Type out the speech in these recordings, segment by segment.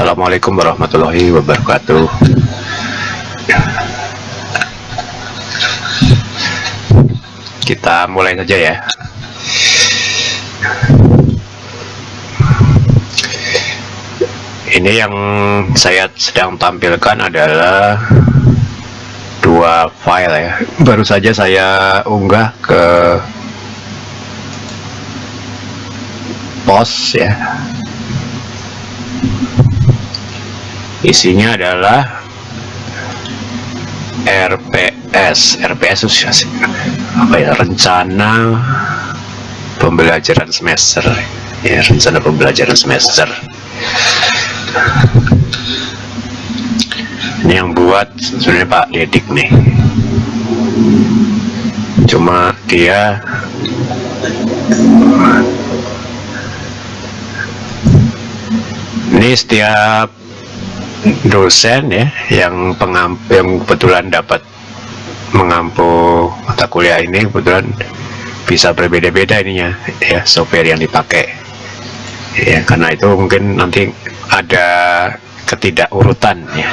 Assalamualaikum warahmatullahi wabarakatuh. Kita mulai saja ya. Ini yang saya sedang tampilkan adalah dua file ya. Baru saja saya unggah ke post ya. Isinya adalah RPS itu apa ya, rencana pembelajaran semester ya, rencana pembelajaran semester. Ini yang buat sebenarnya Pak Dedik nih, cuma dia ini setiap dosen ya yang kebetulan dapat mengampu mata kuliah ini kebetulan bisa berbeda-beda ininya ya, software yang dipakai ya, karena itu mungkin nanti ada ketidakurutan ya.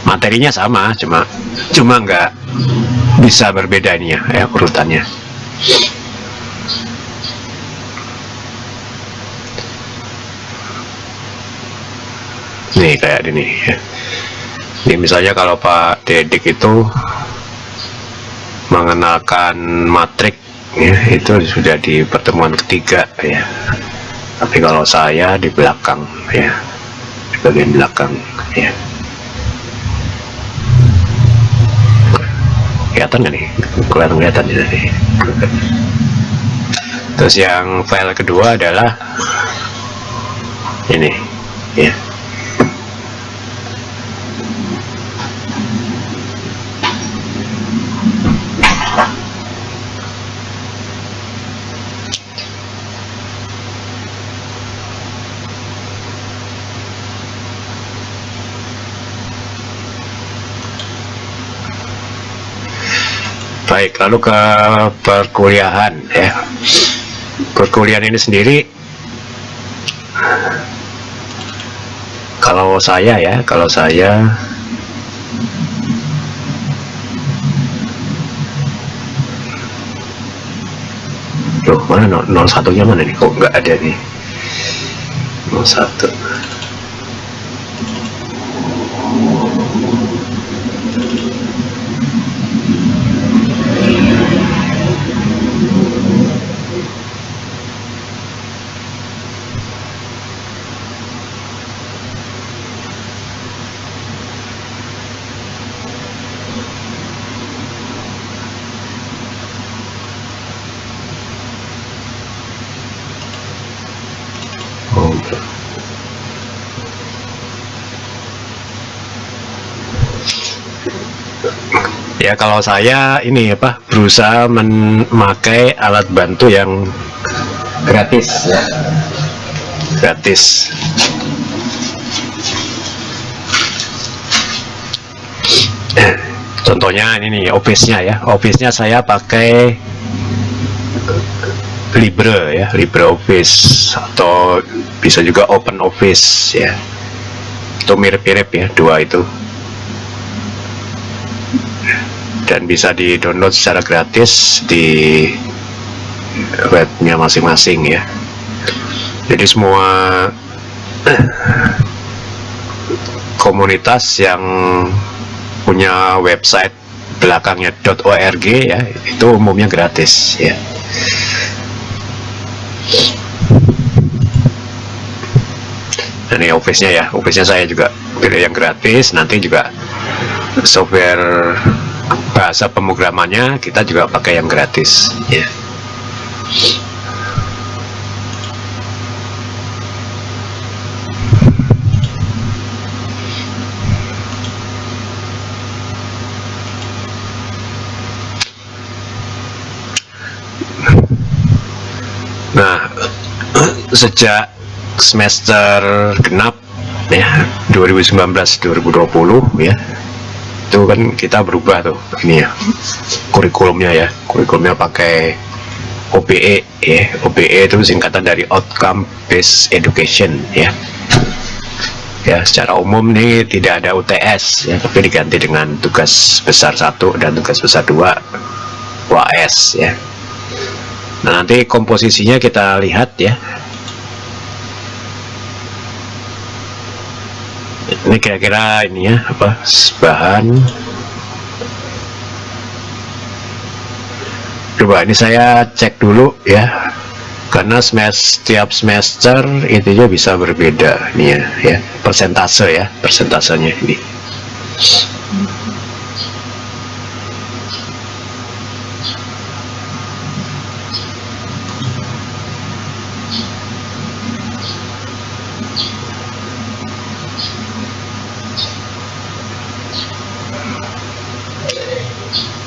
Materinya sama, cuma nggak bisa berbeda ininya ya, urutannya. Nih kayak ini ya. Ini misalnya kalau Pak Dedik itu mengenalkan matrik ya, itu sudah di pertemuan ketiga ya. Tapi kalau saya di belakang ya, di bagian belakang ya. Kelihatan nggak nih? Kelihatan nih. Terus yang file kedua adalah ini ya. Baik, lalu ke perkuliahan ya. Perkuliahan ini sendiri, kalau saya loh, mana 01 nya mana nih, kok nggak ada nih 01. Ya, kalau saya ini apa, berusaha memakai alat bantu yang gratis ya. Gratis. Contohnya ini nih Office-nya ya. Office-nya saya pakai LibreOffice atau bisa juga OpenOffice ya. Itu mirip-mirip ya, dua itu. Dan bisa di-download secara gratis di webnya masing-masing ya. Jadi semua komunitas yang punya website belakangnya .org ya, itu umumnya gratis ya. Ini Office-nya ya, Office-nya saya juga pilih yang gratis. Nanti juga software bahasa pemrogramannya kita juga pakai yang gratis ya. Nah, sejak semester genap ya 2019-2020 ya, itu kan kita berubah tuh ini ya, kurikulumnya pakai OBE ya. OBE itu singkatan dari Outcome Based Education ya. ya. Secara umum nih tidak ada UTS ya, tapi diganti dengan tugas besar 1 dan tugas besar 2 UAS ya. Nah, nanti komposisinya kita lihat ya. Ini kira-kira ini ya, apa, bahan. Coba ini saya cek dulu ya, karena setiap semester intinya bisa berbeda nih ya, persentase ya, persentasenya ini.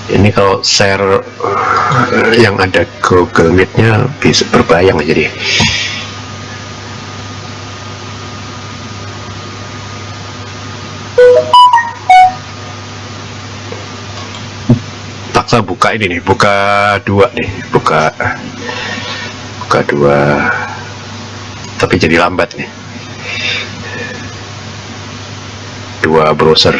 Ini kalau share yang ada Google Meet-nya bisa berbayang jadi. Paksa buka ini nih, buka 2 nih, buka 2, tapi jadi lambat nih. 2 browser.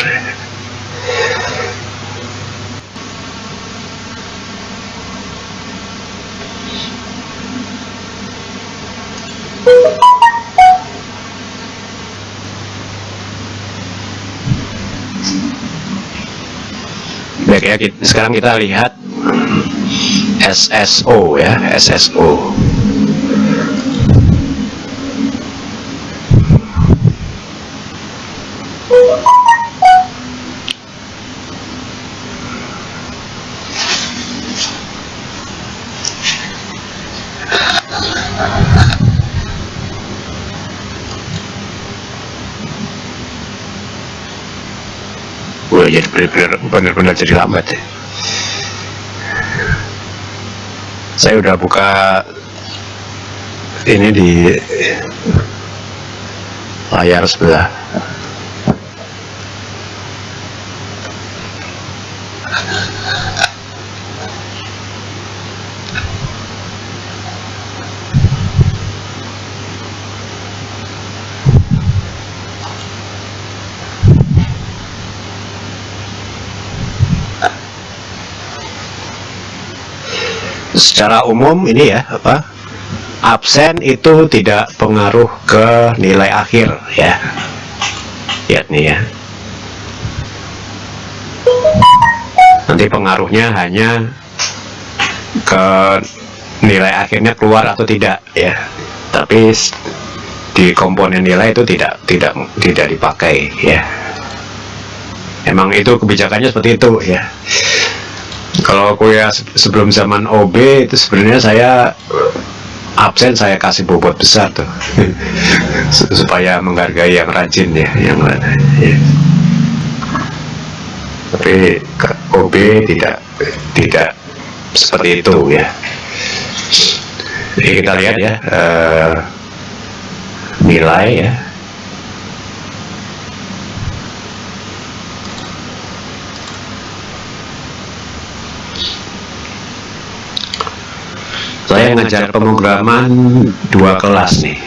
Baik ya, sekarang kita lihat SSO ya, SSO. Jadi benar-benar jadi lambat ya. Saya udah buka ini di layar sebelah. Secara umum ini ya, apa, absen itu tidak pengaruh ke nilai akhir ya. Lihat nih ya. Nanti pengaruhnya hanya ke nilai akhirnya keluar atau tidak ya. Tapi di komponen nilai itu tidak dipakai ya. Emang itu kebijakannya seperti itu ya. Kalau kuliah sebelum zaman OB itu sebenarnya saya absen saya kasih bobot besar tuh supaya menghargai yang rajin ya, yang mana ya. Tapi OB tidak seperti itu ya. Jadi kita lihat ya, nilai ya. Saya ngajar pemrograman 2 kelas nih.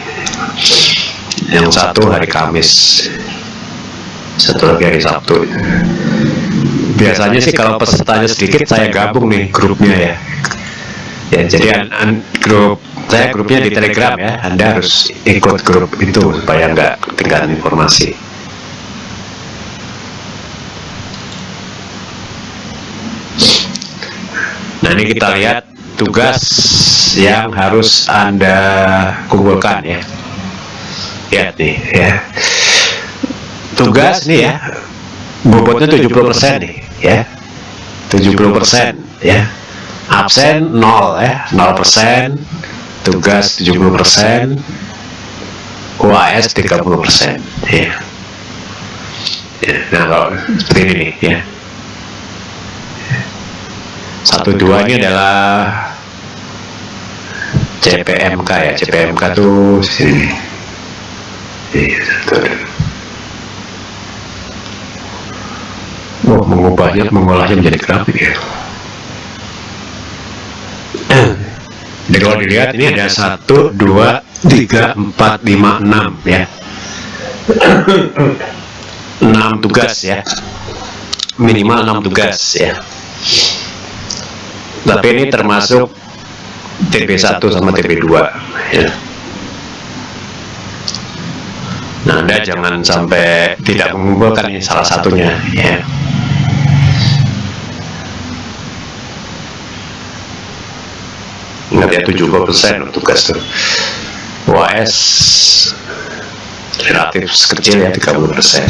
Yang satu hari Kamis, satu lagi hari Sabtu. Biasanya sih kalau pesertanya sedikit saya gabung nih grupnya ya. Ya jadi grupnya di Telegram ya. Anda harus ikut grup itu supaya nggak ketinggalan informasi. Nah ini kita lihat tugas yang harus Anda kumpulkan ya. Lihat nih ya. Tugas nih ya, bobotnya 70% nih ya. 70% ya. Absen 0 ya, 0%. Tugas 70%. UAS 30% ya. Nah kalau seperti ini nih ya. 1, 2 ini adalah CPMK ya. CPMK tuh sini. Mengolahnya menjadi grafik ya. Jadi kalau dilihat ini ada 1, 2, 3, 4, 5, 6 ya. 6 tugas ya, minimal 6 tugas ya. Tapi ini termasuk TP1 sama TP2 ya. Nah, Anda jangan sampai tidak mengumpulkan ini salah satunya ya. Ingat ya, 70% tugas tuh. UAS relatif kecil ya, 30%.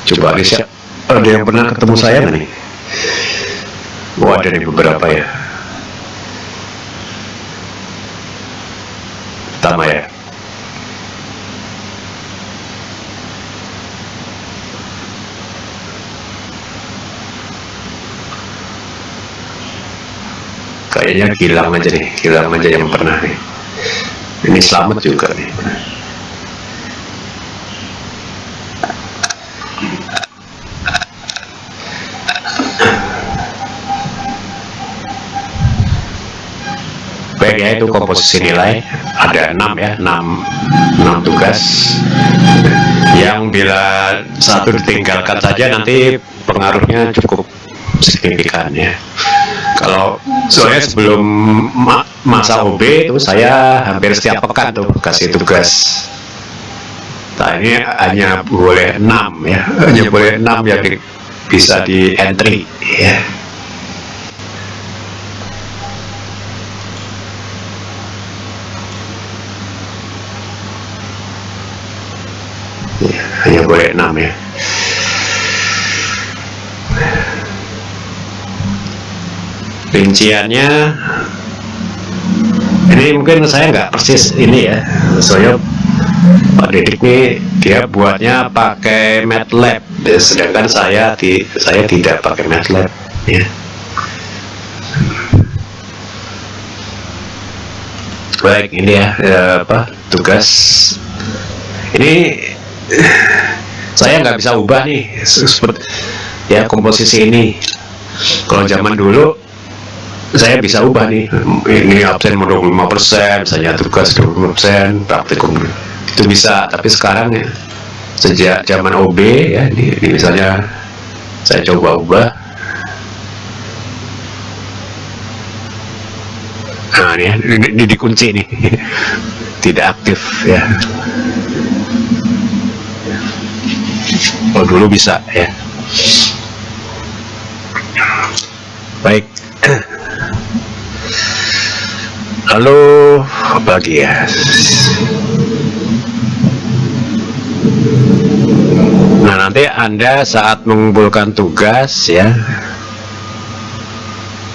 Coba nih, ada yang pernah ketemu saya nggak nih? Wah, ada nih beberapa ya. Pertama ya, kayaknya Gilang aja nih, Gilang aja yang pernah nih. Ini Slamet juga nih. Baik ya, itu komposisi nilai ada 6 ya, 6 tugas yang bila satu ditinggalkan saja nanti pengaruhnya cukup signifikan ya. Kalau soalnya sebelum masa OB itu saya hampir setiap pekan tuh kasih tugas. Nah, ini hanya boleh 6 ya, hanya boleh 6 yang bisa di entry ya. Hanya boleh 6 ya. Rinciannya ini mungkin saya nggak persis ini ya, soalnya Pak Dedik nih dia buatnya pakai MATLAB, sedangkan saya tidak pakai MATLAB ya. Baik, ini ya, tugas ini saya nggak bisa ubah nih seperti ya komposisi ini. Kalau zaman dulu saya bisa ubah nih, ini absen 25%, misalnya tugas 20%, praktikum itu bisa. Tapi sekarang ya, sejak zaman OB ya, ini misalnya saya coba ubah. Nah ini dikunci nih, tidak aktif ya. Oh, dulu bisa ya. Baik. Lalu apa lagi ya? Nah, nanti Anda saat mengumpulkan tugas ya,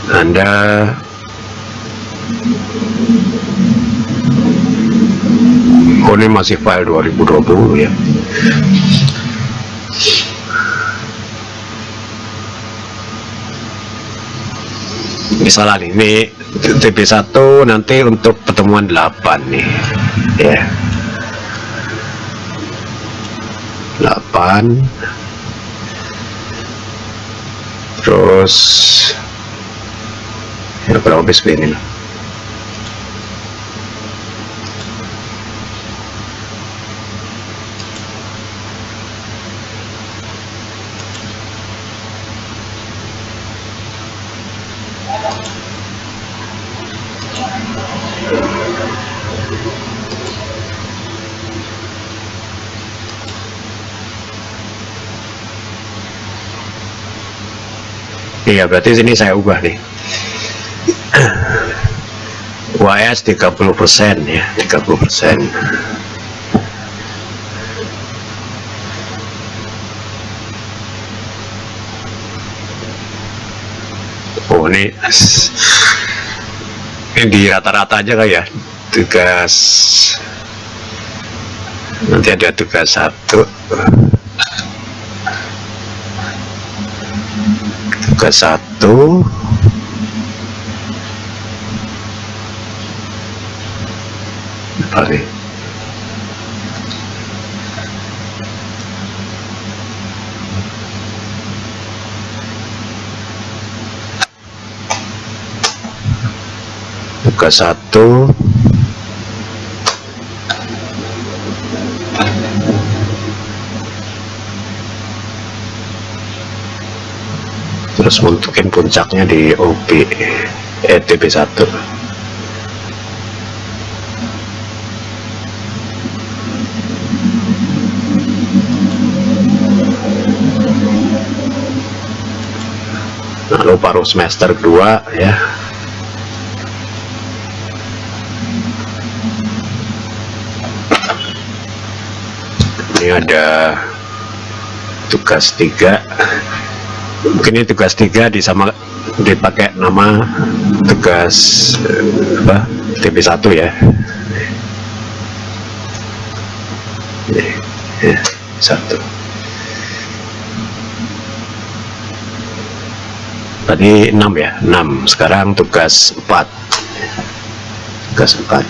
Anda ini masih file 2020 ya. Misalnya ini TP1 nanti untuk pertemuan 8 nih ya, 8 terus ya, berapa BSP ini? Iya, berarti sini saya ubah nih. UAS 30% ya, 30%. Oh, ini di rata-rata aja kayak ya. Tugas nanti ada tugas 1, tugas 1, apa nih? tugas 1 terus muntukin puncaknya di OB TB1. Lalu paruh semester kedua ya, ini ada tugas 3. Mungkin ini tugas 3 dipakai nama tugas TB1 ya. Ya, 1. Tadi 6 ya, 6. Sekarang tugas 4. Tugas 4.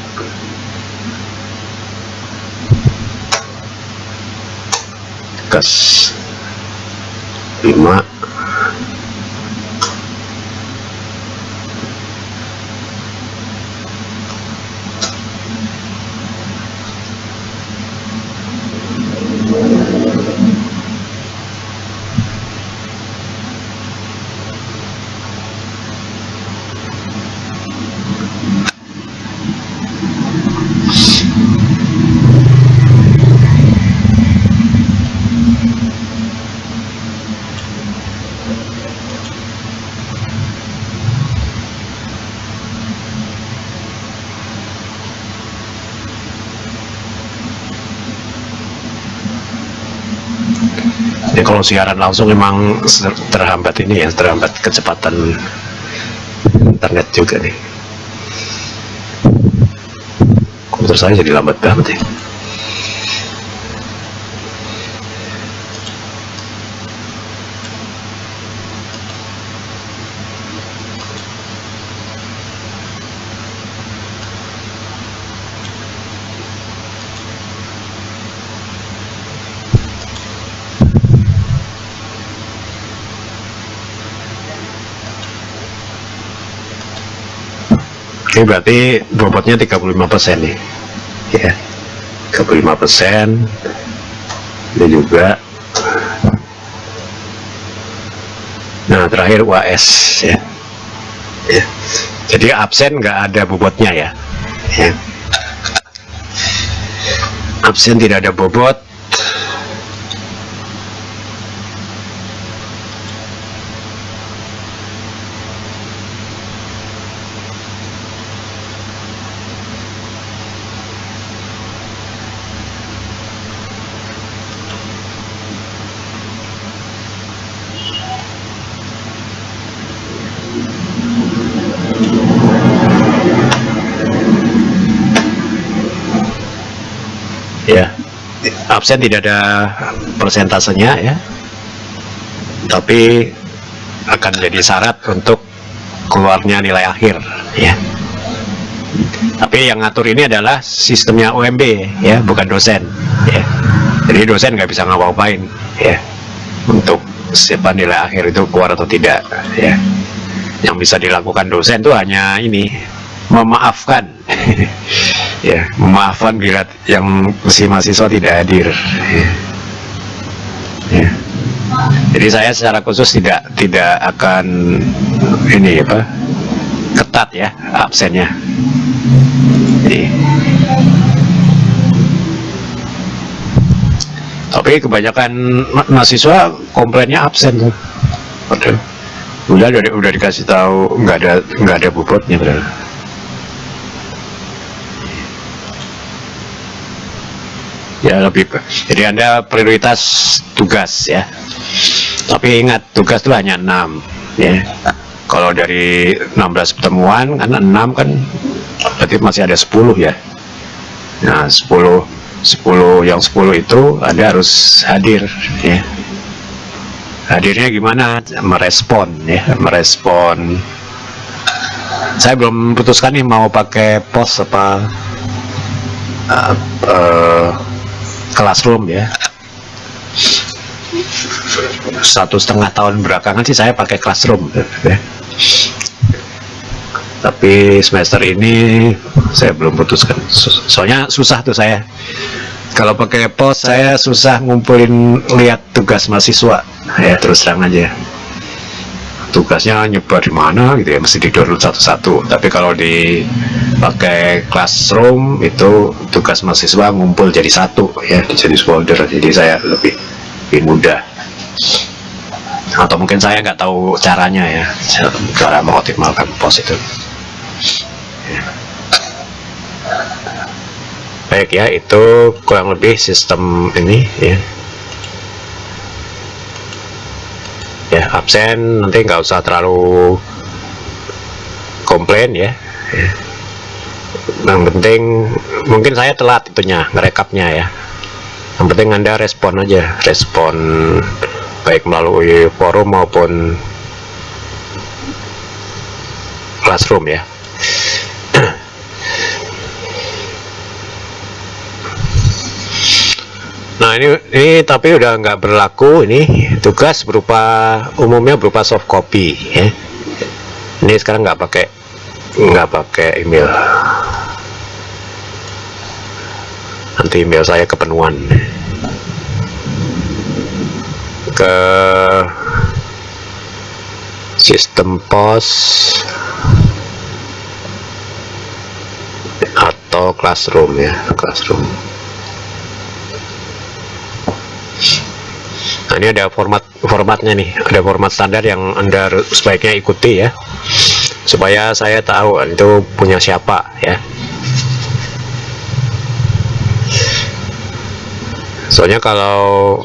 Tugas 5. Jadi kalau siaran langsung memang terhambat ini ya, terhambat kecepatan internet juga nih. Komputer saya jadi lambat banget ya. Oke, berarti bobotnya 35% nih ya, 35%. Ini juga. Nah, terakhir UAS ya. Jadi absen nggak ada bobotnya ya. Absen tidak ada bobot. Ya, absen tidak ada persentasenya ya, tapi akan jadi syarat untuk keluarnya nilai akhir ya. Tapi yang ngatur ini adalah sistemnya UMB ya, bukan dosen ya. Jadi dosen nggak bisa ngapa-ngapain ya untuk siapa nilai akhir itu keluar atau tidak ya. Yang bisa dilakukan dosen itu hanya ini, memaafkan ya, memaafkan bila yang si mahasiswa tidak hadir ya. Jadi saya secara khusus tidak akan ini apa, ketat ya absennya. Tapi kebanyakan mahasiswa komplainnya absen tuh. Udah dikasih tahu nggak ada bobotnya benar. Ya lebih, jadi Anda prioritas tugas ya. Tapi ingat, tugas itu hanya 6 ya. Kalau dari 16 pertemuan kan 6 kan berarti masih ada 10 ya. Nah 10 yang 10 itu Anda harus hadir ya. Hadirnya gimana? Merespon ya, merespon. Saya belum putuskan nih mau pakai pos apa Classroom ya. 1,5 tahun belakangan sih saya pakai Classroom ya. Tapi semester ini saya belum putuskan. Soalnya susah tuh saya. Kalau pakai pos saya susah ngumpulin lihat tugas mahasiswa. Ya terus terang aja. Tugasnya nyebar di mana gitu ya, mesti di-download satu-satu. Tapi kalau di pakai Classroom itu tugas mahasiswa ngumpul jadi satu ya, jadi folder. Jadi saya lebih mudah. Atau mungkin saya nggak tahu caranya ya, cara mengoptimalkan pos itu. Baik ya, itu kurang lebih sistem ini ya. Ya, absen nanti nggak usah terlalu komplain ya. Yang penting mungkin saya telat itunya ngerekapnya ya. Yang penting Anda respon aja, respon baik melalui forum maupun Classroom ya. Nah ini tapi udah nggak berlaku, ini tugas umumnya berupa soft copy ya. Ini sekarang nggak pakai email. Nanti email saya kepenuhan. Ke sistem pos atau Classroom ya, Classroom. Nah ini ada formatnya nih, ada format standar yang Anda sebaiknya ikuti ya, supaya saya tahu itu punya siapa ya. Soalnya kalau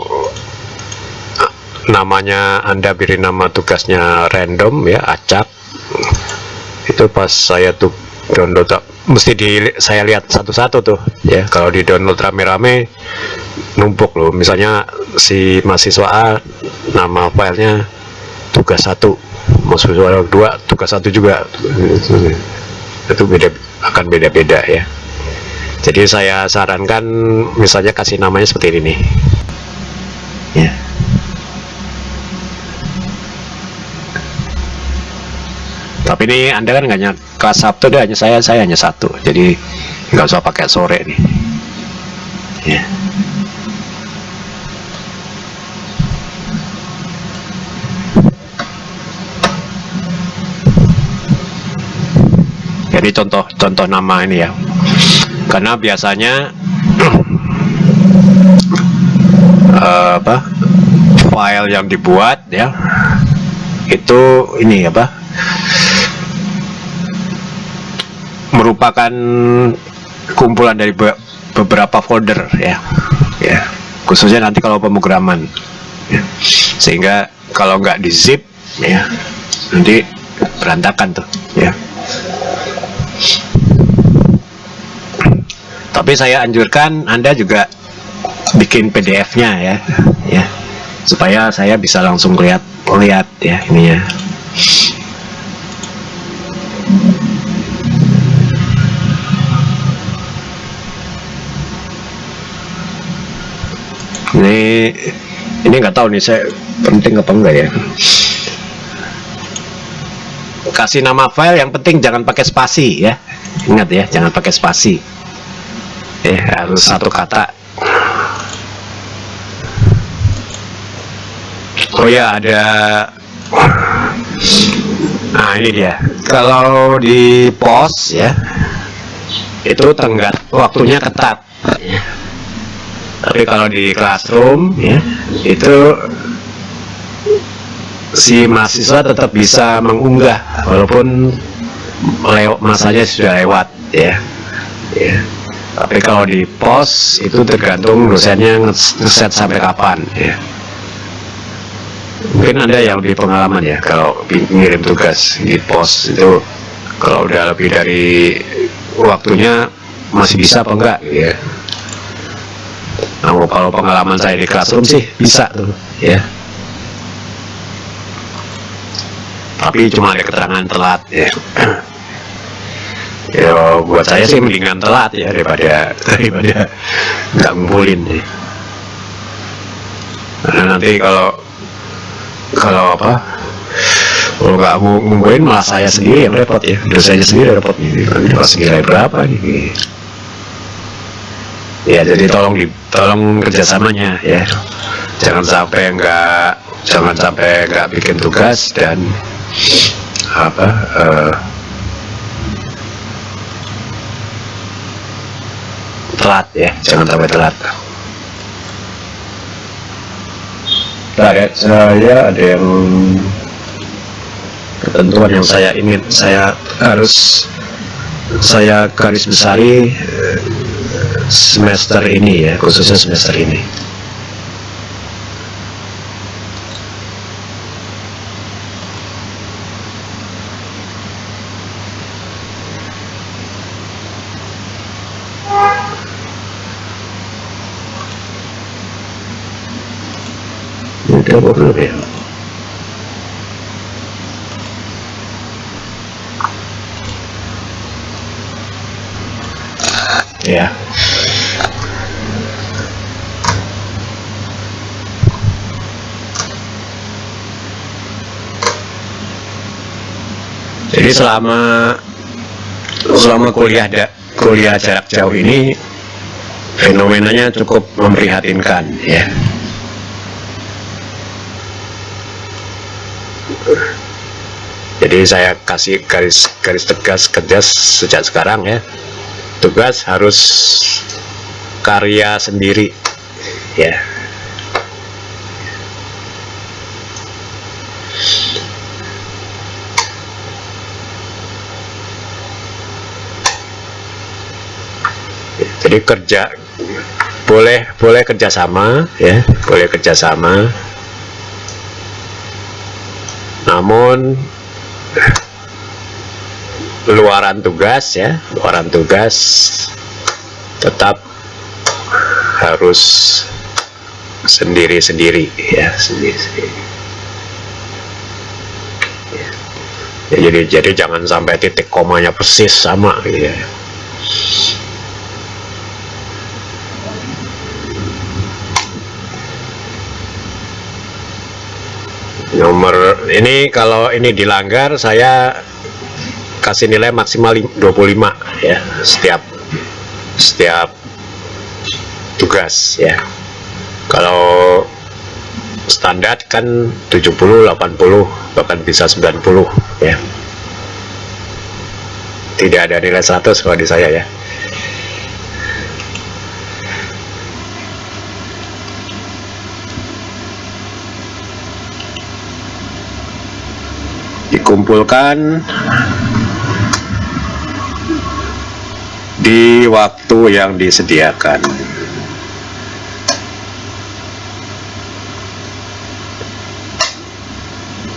namanya Anda beri nama tugasnya random ya, acak, itu pas saya tuh download mesti saya lihat satu-satu tuh ya. Kalau di download rame-rame numpuk loh, misalnya si mahasiswa A nama filenya tugas 1, mahasiswa 2 tugas 1 juga, itu akan beda-beda ya. Jadi saya sarankan misalnya kasih namanya seperti ini ya. Tapi ini Anda kan nggak hanya kelas Sabtu deh, saya hanya 1, jadi nggak usah pakai sore nih ya. Jadi contoh nama ini ya, karena biasanya file yang dibuat ya itu ini merupakan kumpulan dari beberapa folder ya, khususnya nanti kalau pemrograman ya. Sehingga kalau nggak di zip ya nanti berantakan tuh ya. Tapi saya anjurkan Anda juga bikin PDF-nya ya, supaya saya bisa langsung lihat ya ininya. Ini nggak tahu nih saya penting apa enggak ya. Kasih nama file yang penting jangan pakai spasi ya. Ingat ya, jangan pakai spasi. Harus satu kata. Oh ya, ada. Nah ini dia. Kalau di pos ya, itu tenggat waktunya ketat ya. Tapi kalau di Classroom ya, itu si mahasiswa tetap bisa mengunggah walaupun masanya sudah lewat ya. Tapi kalau di pos itu tergantung dosennya ngeset sampai kapan ya. Mungkin Anda yang lebih pengalaman ya, kalau ngirim tugas di pos itu kalau udah lebih dari waktunya masih bisa apa enggak ya. Nah, kalau pengalaman saya di Classroom sih bisa tuh ya. Tapi cuma ada keterangan telat ya. Ya buat saya sih mendingan telat ya daripada nggak ngumpulin ya. Karena nanti kalau Kalau nggak mau ngumpulin malah saya sendiri yang repot ya, dosanya sendiri repot nih. Nanti pas nilai berapa nih? Ya jadi tolong kerjasamanya ya. Jangan sampai nggak bikin tugas dan telat ya, jangan sampai telat. Nah, ya, saya ada yang ketentuan yang saya garis besari semester ini ya, khususnya semester ini. Udah apa belum ya? Ya. Jadi selama kuliah jarak jauh ini fenomenanya cukup memprihatinkan ya. Jadi saya kasih garis tegas kerja sejak sekarang ya. Tugas harus karya sendiri ya. Jadi boleh kerjasama ya, boleh kerjasama. Namun luaran tugas tetap harus sendiri-sendiri ya, sendiri-sendiri. Ya, jadi jangan sampai titik komanya persis sama gitu ya. Nomor ini kalau ini dilanggar saya kasih nilai maksimal 25 ya setiap tugas ya. Kalau standar kan 70, 80, bahkan bisa 90 ya. Tidak ada nilai 100 kalau di saya ya. Dikumpulkan di waktu yang disediakan.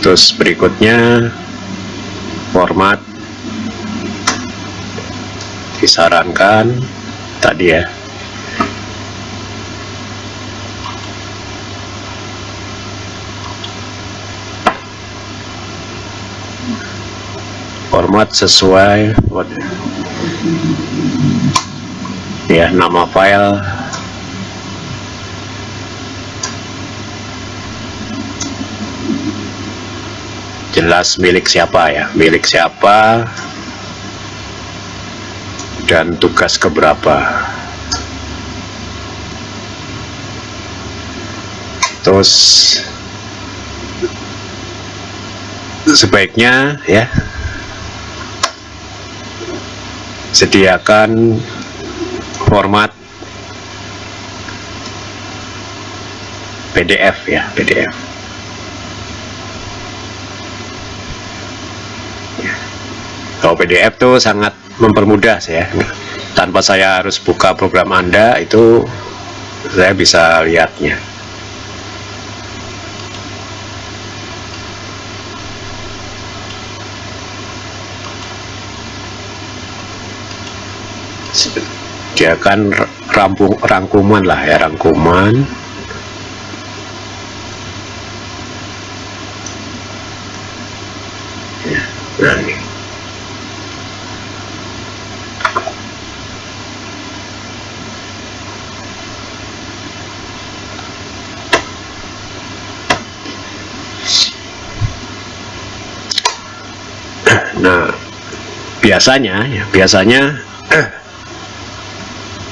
Terus berikutnya format disarankan tadi ya. Format sesuai ya, nama file, jelas milik siapa ya, milik siapa dan tugas keberapa. Terus sebaiknya ya sediakan format PDF ya, PDF. Kalau PDF tuh sangat mempermudah saya. Tanpa saya harus buka program Anda, itu saya bisa lihatnya. Sediakan rangkuman lah ya, rangkuman. Ya, nah ini. biasanya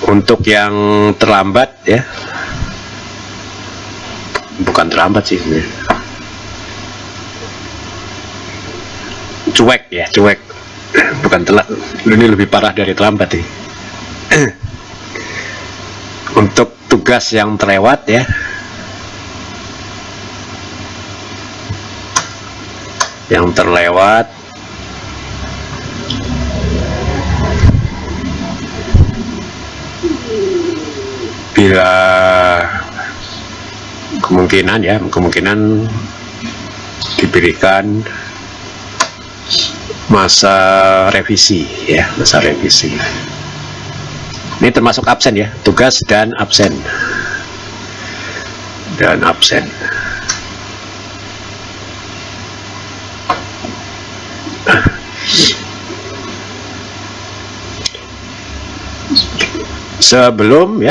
untuk yang terlambat ya, bukan terlambat sih sebenarnya, cuek, bukan telat, ini lebih parah dari terlambat nih. Untuk tugas yang terlewat ya, yang terlewat bila kemungkinan diberikan masa revisi ya, masa revisi. Ini termasuk absen ya, tugas dan absen. Sebelum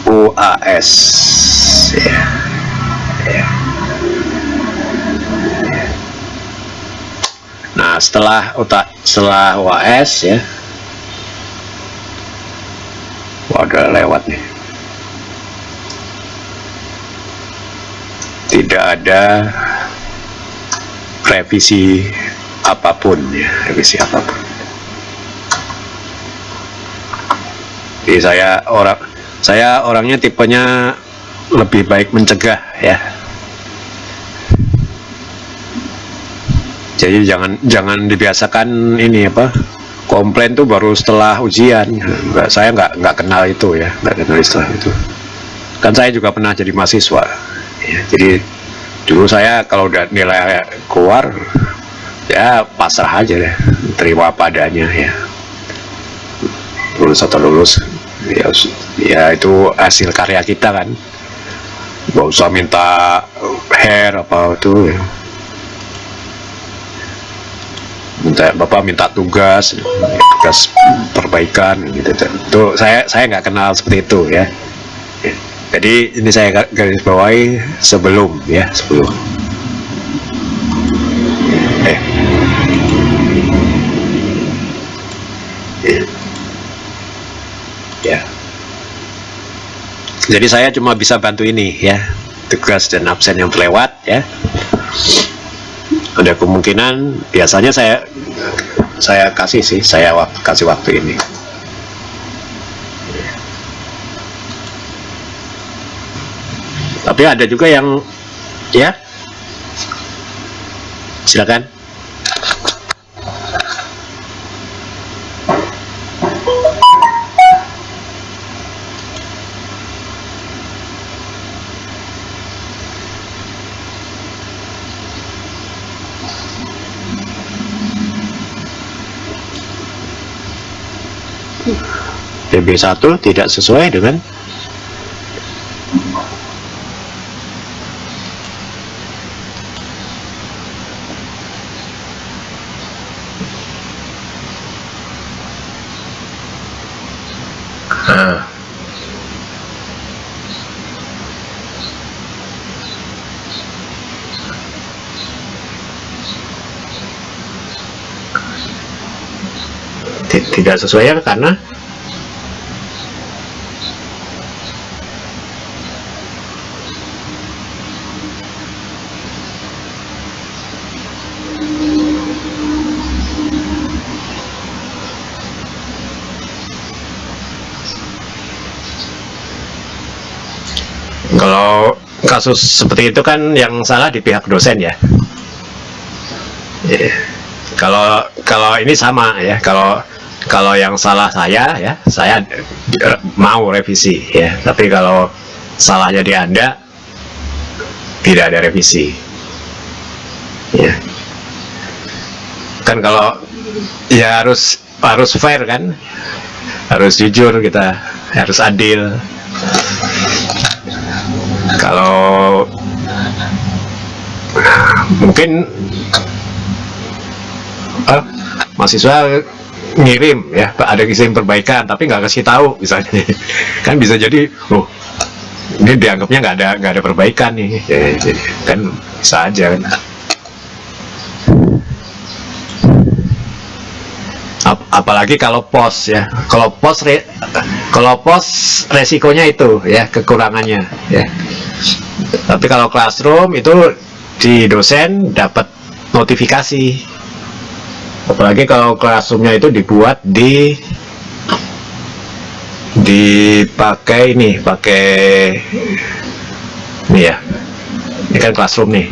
UAS ya. Nah, setelah UAS ya, udah lewat nih, tidak ada revisi apapun ya, Jadi saya orangnya tipenya lebih baik mencegah ya. Jadi jangan dibiasakan ini komplain tuh baru setelah ujian. Saya nggak kenal itu ya, nggak kenal istilah itu. Kan saya juga pernah jadi mahasiswa ya, jadi dulu saya kalau udah nilai keluar ya pasrah aja deh, terima padanya ya, lulus atau lulus ya itu hasil karya kita kan, nggak usah minta hair apa itu ya. Minta tugas perbaikan gitu. Tuh saya nggak kenal seperti itu ya. Jadi ini saya garis bawahi sebelum. Ya. Jadi saya cuma bisa bantu ini ya, tugas dan absen yang terlewat ya. Ada kemungkinan biasanya saya kasih waktu ini. Tapi ada juga yang ya, silakan. PB1 tidak sesuai dengan tidak sesuai ya, karena kalau kasus seperti itu kan yang salah di pihak dosen ya. Kalau ini sama ya, kalau yang salah saya ya, saya mau revisi ya, tapi kalau salahnya di Anda tidak ada revisi ya. Kan kalau ya harus fair kan, harus jujur, kita harus adil. Kalau mungkin mahasiswa ngirim ya, ada kirim perbaikan tapi nggak kasih tahu misalnya, kan bisa jadi ini dianggapnya nggak ada perbaikan nih ya, kan bisa aja kan. apalagi kalau pos ya, kalau pos resikonya itu ya, kekurangannya ya. Tapi kalau classroom itu di dosen dapat notifikasi, apalagi kalau classroomnya itu dibuat dipakai ini ya, ini kan classroom nih.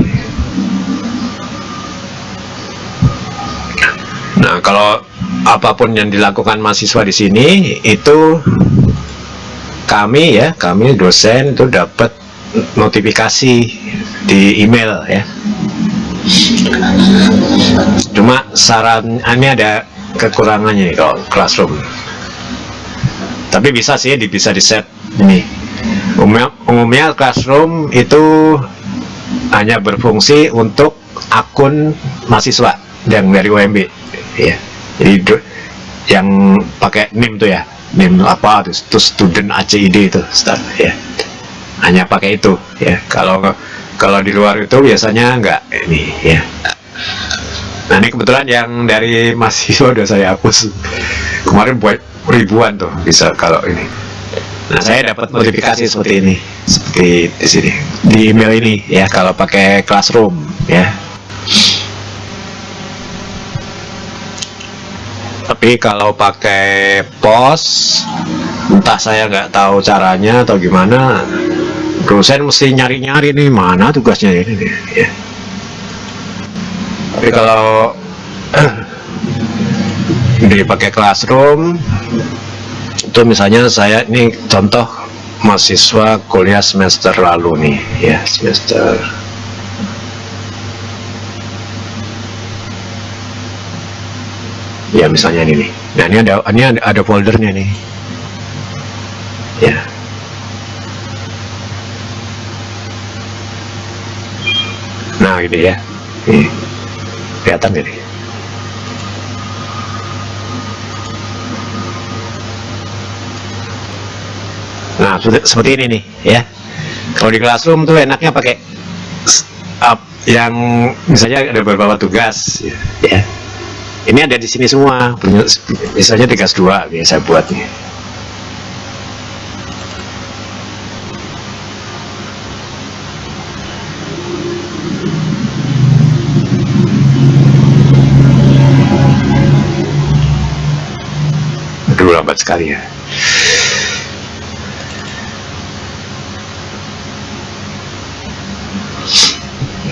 Nah, kalau apapun yang dilakukan mahasiswa di sini itu kami dosen itu dapat notifikasi di email ya. Cuma ini ada kekurangannya nih kalau classroom. Tapi bisa sih, bisa di set ini. Umumnya classroom itu hanya berfungsi untuk akun mahasiswa yang dari UMB ya. Jadi yang pakai NIM tuh ya, NIM apa tuh student ACID itu ya, hanya pakai itu ya. Kalau di luar itu biasanya enggak ini ya. Nah, ini kebetulan yang dari mahasiswa udah saya hapus kemarin, buat ribuan tuh bisa kalau ini. Nah, saya dapat notifikasi seperti ini, seperti di sini di email ini ya, kalau pakai classroom ya. Tapi kalau pakai pos, entah saya nggak tahu caranya atau gimana, dosen mesti nyari-nyari nih mana tugasnya ini nih, ya. Tapi kalau dipakai classroom itu, misalnya saya ini contoh mahasiswa kuliah semester lalu nih ya, semester ya, misalnya ini nih. Nah, ini ada foldernya nih ya. Nah, gitu ya, nih kelihatan gini. Nah, seperti ini nih ya. Kalau di classroom tuh enaknya pakai yang misalnya ada beberapa tugas ya. Ini ada di sini semua, misalnya tugas 2 biasa buat nih. Aduh, lambat sekali ya.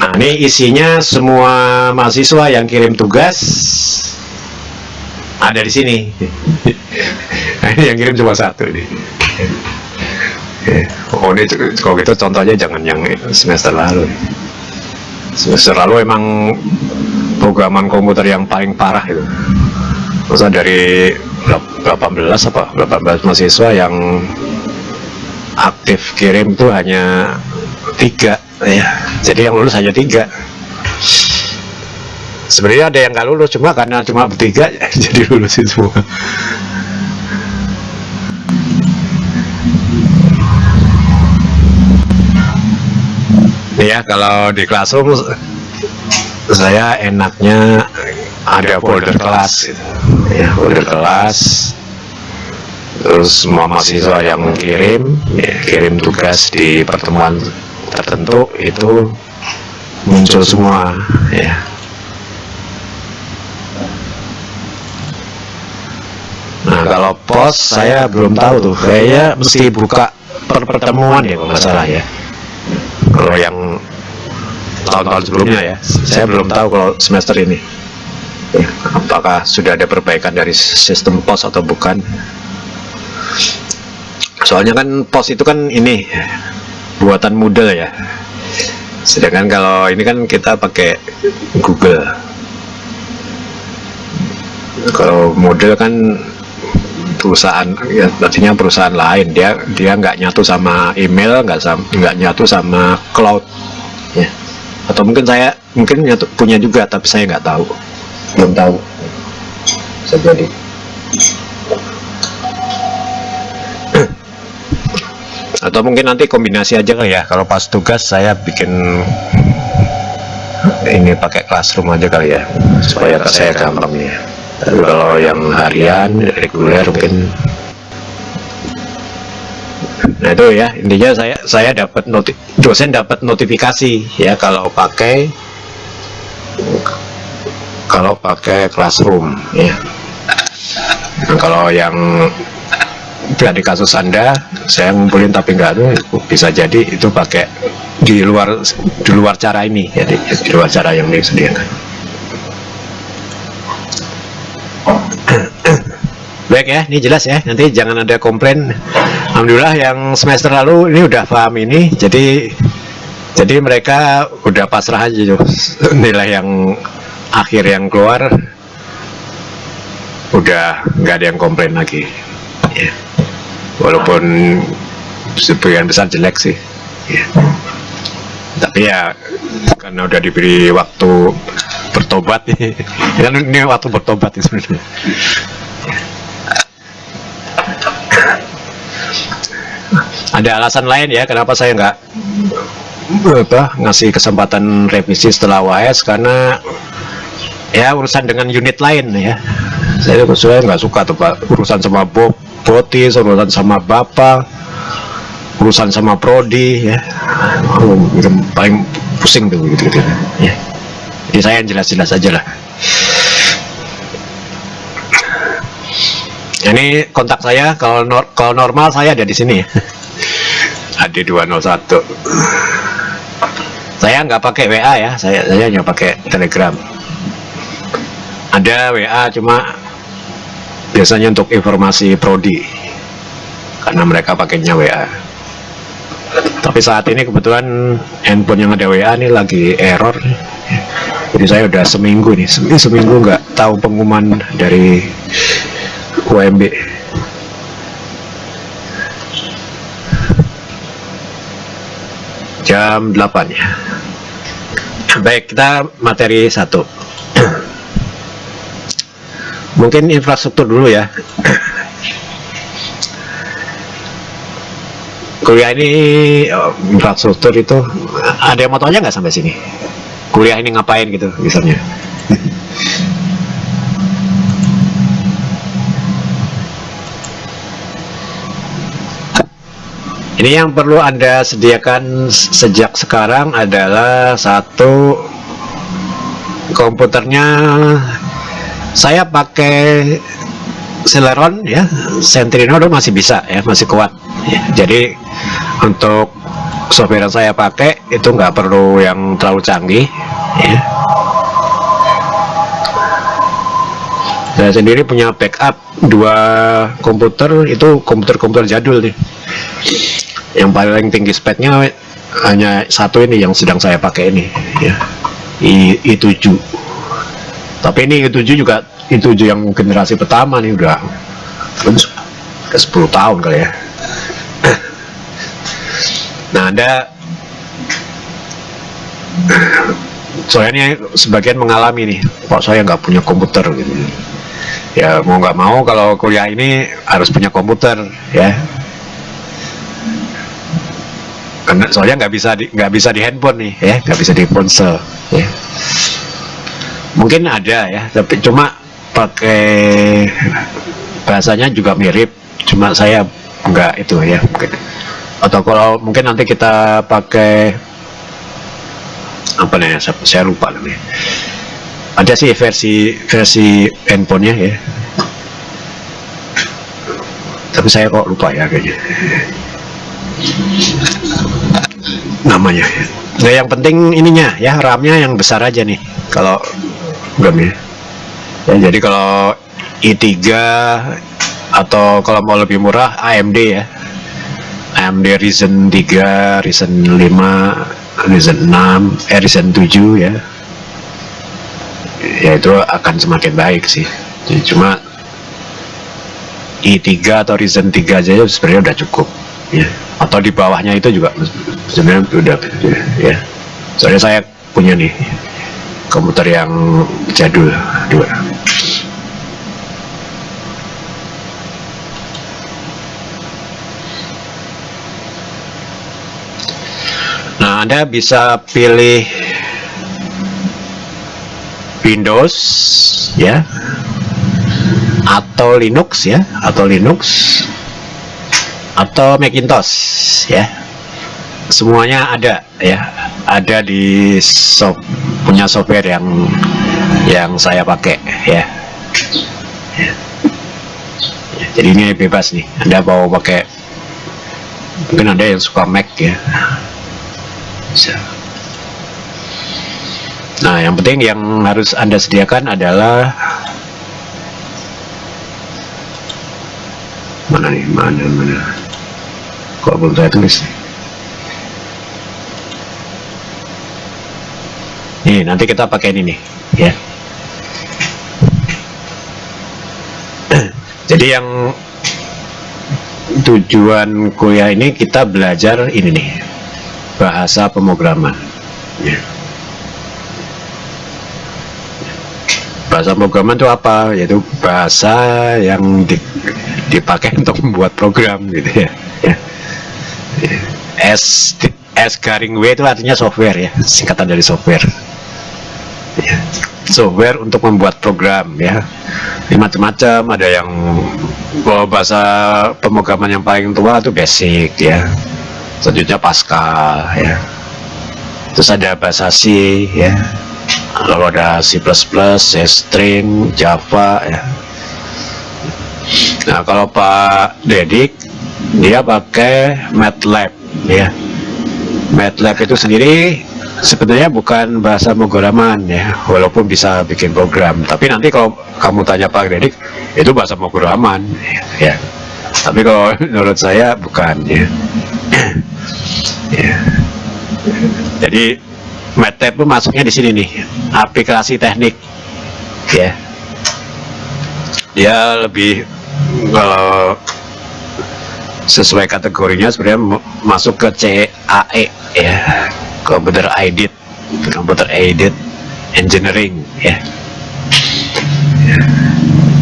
Nah, ini isinya semua mahasiswa yang kirim tugas ada di sini. Nah, ini yang kirim cuma 1 nih. Oh, ini kalau gitu contohnya jangan yang semester lalu. Semester lalu emang programan komputer yang paling parah itu. Masa dari 18 mahasiswa yang aktif kirim tuh hanya 3 ya, jadi yang lulus hanya 3. Sebenarnya ada yang nggak lulus, cuma karena cuma bertiga jadi lulusin semua. Ya, kalau di classroom saya enaknya ada folder kelas gitu. Ya, folder kelas, terus semua mahasiswa yang kirim tugas di pertemuan tertentu itu muncul semua ya. Nah, kalau pos saya belum tahu tuh, kayaknya mesti buka per pertemuan ya kalau nggak salah ya. Kalau yang tahun-tahun sebelumnya ya, saya belum tahu kalau semester ini ya, apakah sudah ada perbaikan dari sistem pos atau bukan. Soalnya kan pos itu kan ini buatan Moodle ya, sedangkan kalau ini kan kita pakai Google. Kalau Moodle kan perusahaan ya, artinya perusahaan lain, dia nggak nyatu sama email, nggak nyatu sama cloud ya. Atau mungkin nyatu punya juga, tapi saya nggak tahu, belum tahu, bisa jadi. Atau mungkin nanti kombinasi aja kali ya, kalau pas tugas saya bikin ini pakai classroom aja kali ya, supaya saya gampang ya. Kalau yang harian reguler mungkin. Nah itu ya, intinya saya dapat dosen dapat notifikasi ya kalau pakai Classroom ya. Nah, kalau yang dari kasus Anda saya ngumpulin tapi nggak tuh, bisa jadi itu pakai di luar cara ini, jadi di luar cara yang disediakan. Baik ya, ini jelas ya, nanti jangan ada komplain. Alhamdulillah yang semester lalu ini udah paham ini, jadi mereka udah pasrah aja tuh. Nilai yang akhir yang keluar udah nggak ada yang komplain lagi ya. Walaupun sebagian besar jelek sih ya. Tapi ya karena udah diberi waktu bertobat nih. Kan ini waktu bertobat sebenarnya. Ada alasan lain ya kenapa saya nggak ngasih kesempatan revisi setelah UAS, karena ya urusan dengan unit lain ya. Saya nggak suka tuh Pak, urusan sama Botis, urusan sama Bapak, urusan sama Prodi ya. Paling pusing tuh gitu ya. Jadi saya yang jelas-jelas aja lah. Ini kontak saya, kalau normal saya ada di sini. AD201. Saya nggak pakai WA ya, saya hanya pakai Telegram. Ada WA cuma biasanya untuk informasi prodi, karena mereka pakainya WA. Tapi saat ini kebetulan handphone yang ada WA ini lagi error. Jadi saya udah seminggu nggak tahu pengumuman dari UMB. Jam 8 ya. Baik, kita materi 1. Mungkin infrastruktur dulu ya. Kuliah ini infrastruktur itu ada yang mau tanya nggak sampai sini? Kuliah ini ngapain gitu misalnya? Ini yang perlu Anda sediakan sejak sekarang adalah satu, komputernya saya pakai Celeron ya, Centrino masih bisa ya, masih kuat ya. Jadi untuk software yang saya pakai itu nggak perlu yang terlalu canggih ya. Saya sendiri punya backup 2 komputer, itu komputer jadul nih. Yang paling tinggi speknya hanya satu ini yang sedang saya pakai ini ya, i7. Tapi ini i7 juga i7 yang generasi pertama nih, udah ke 10 tahun kali ya. Nah, ada soalnya sebagian mengalami nih, kok saya nggak punya komputer gitu. Ya mau nggak mau kalau kuliah ini harus punya komputer ya. Karena soalnya nggak bisa di handphone nih ya, nggak bisa di ponsel ya. Mungkin ada ya, tapi cuma pakai bahasanya juga mirip, cuma saya nggak itu ya mungkin. Atau kalau mungkin nanti kita pakai apa nih, saya lupa namanya. Ada sih versi handphonenya ya, tapi saya kok lupa ya kayaknya namanya. Nah yang penting ininya ya, RAM-nya yang besar aja nih kalau RAM-nya ya. Jadi kalau i3 atau kalau mau lebih murah AMD ya, AMD Ryzen 3, Ryzen 5, Ryzen 6, Ryzen 7 ya. Ya itu akan semakin baik sih. Jadi cuma i3 atau Ryzen 3 aja sebenarnya udah cukup ya. Atau di bawahnya itu juga sebenarnya udah ya. Soalnya saya punya nih komputer yang jadul 2. Nah, Anda bisa pilih Windows ya, atau Linux ya, atau Macintosh ya, semuanya ada ya, ada di punya software yang saya pakai ya. Jadi ini bebas nih, Anda mau pakai, mungkin ada yang suka Mac ya, bisa. Nah, yang penting yang harus Anda sediakan adalah mana kok belum saya tulis nih, nanti kita pakai ini nih ya. Jadi yang tujuan kuliah ini kita belajar ini nih, bahasa pemrograman ya. Bahasa pemrograman itu apa? Yaitu bahasa yang dipakai untuk membuat program gitu ya. S garing W itu artinya software ya, singkatan dari software ya. Software untuk membuat program ya. Ini macam-macam, ada yang bahasa pemrograman yang paling tua itu BASIC ya, selanjutnya Pascal ya, terus ada bahasa C ya, lalu ada C++, String, Java ya. Nah, kalau Pak Dedik dia pakai MATLAB ya. MATLAB itu sendiri sebenarnya bukan bahasa pemrograman ya, walaupun bisa bikin program. Tapi nanti kalau kamu tanya Pak Dedik, itu bahasa pemrograman ya. Tapi kalau menurut saya bukan ya. Ya. Jadi MATLAB itu masuknya di sini nih, aplikasi teknik ya. Dia lebih, kalau sesuai kategorinya sebenarnya masuk ke CAE ya, Computer Aided Engineering ya.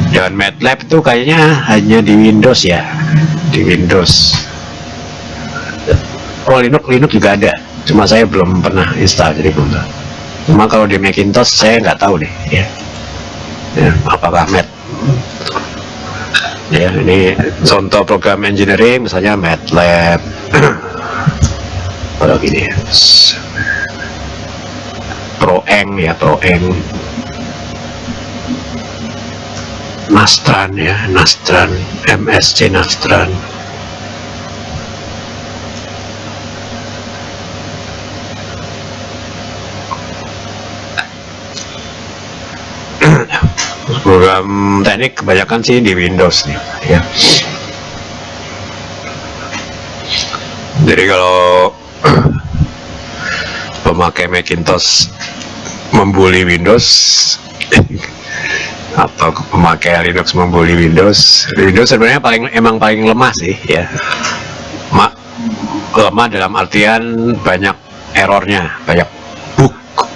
Dan MATLAB itu kayaknya hanya di Windows ya, di Windows. Oh, Linux juga ada, cuma saya belum pernah install, jadi belum tahu. Cuma kalau di Macintosh saya nggak tahu deh ya, apakah ya. Ini contoh program engineering, misalnya MATLAB. Kalau gini ya, ProEng ya, Nastran ya, MSC Nastran. Program teknik kebanyakan sih di Windows nih ya. Jadi kalau pemakai Macintosh membuli Windows atau pemakai Linux membuli Windows sebenarnya emang paling lemah sih ya. Lemah dalam artian banyak errornya, banyak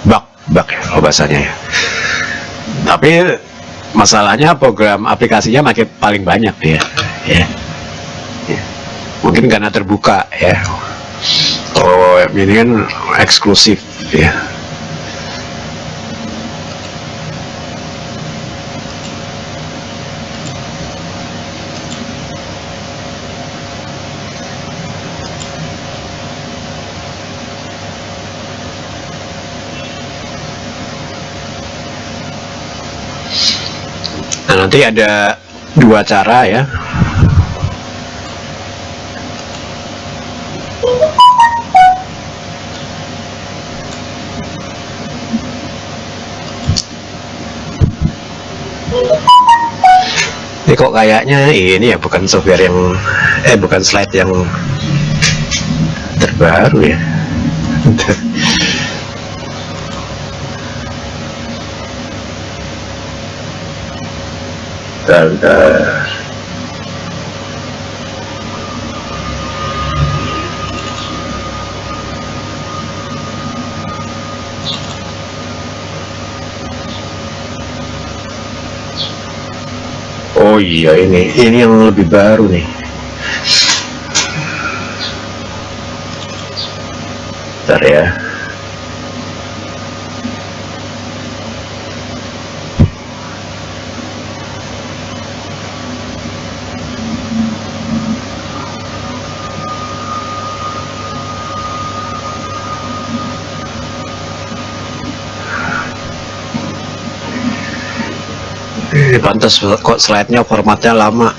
bug ya kalau bahasanya ya. Tapi masalahnya program aplikasinya paling banyak ya. Mungkin karena terbuka ya. Oh, ini kan eksklusif ya. Nah, nanti ada dua cara ya. Ini kok kayaknya ini ya bukan software yang bukan slide yang terbaru ya. Bentar. Oh iya, ini yang lebih baru nih. Bentar ya. Ini pantas kok slide-nya formatnya lama.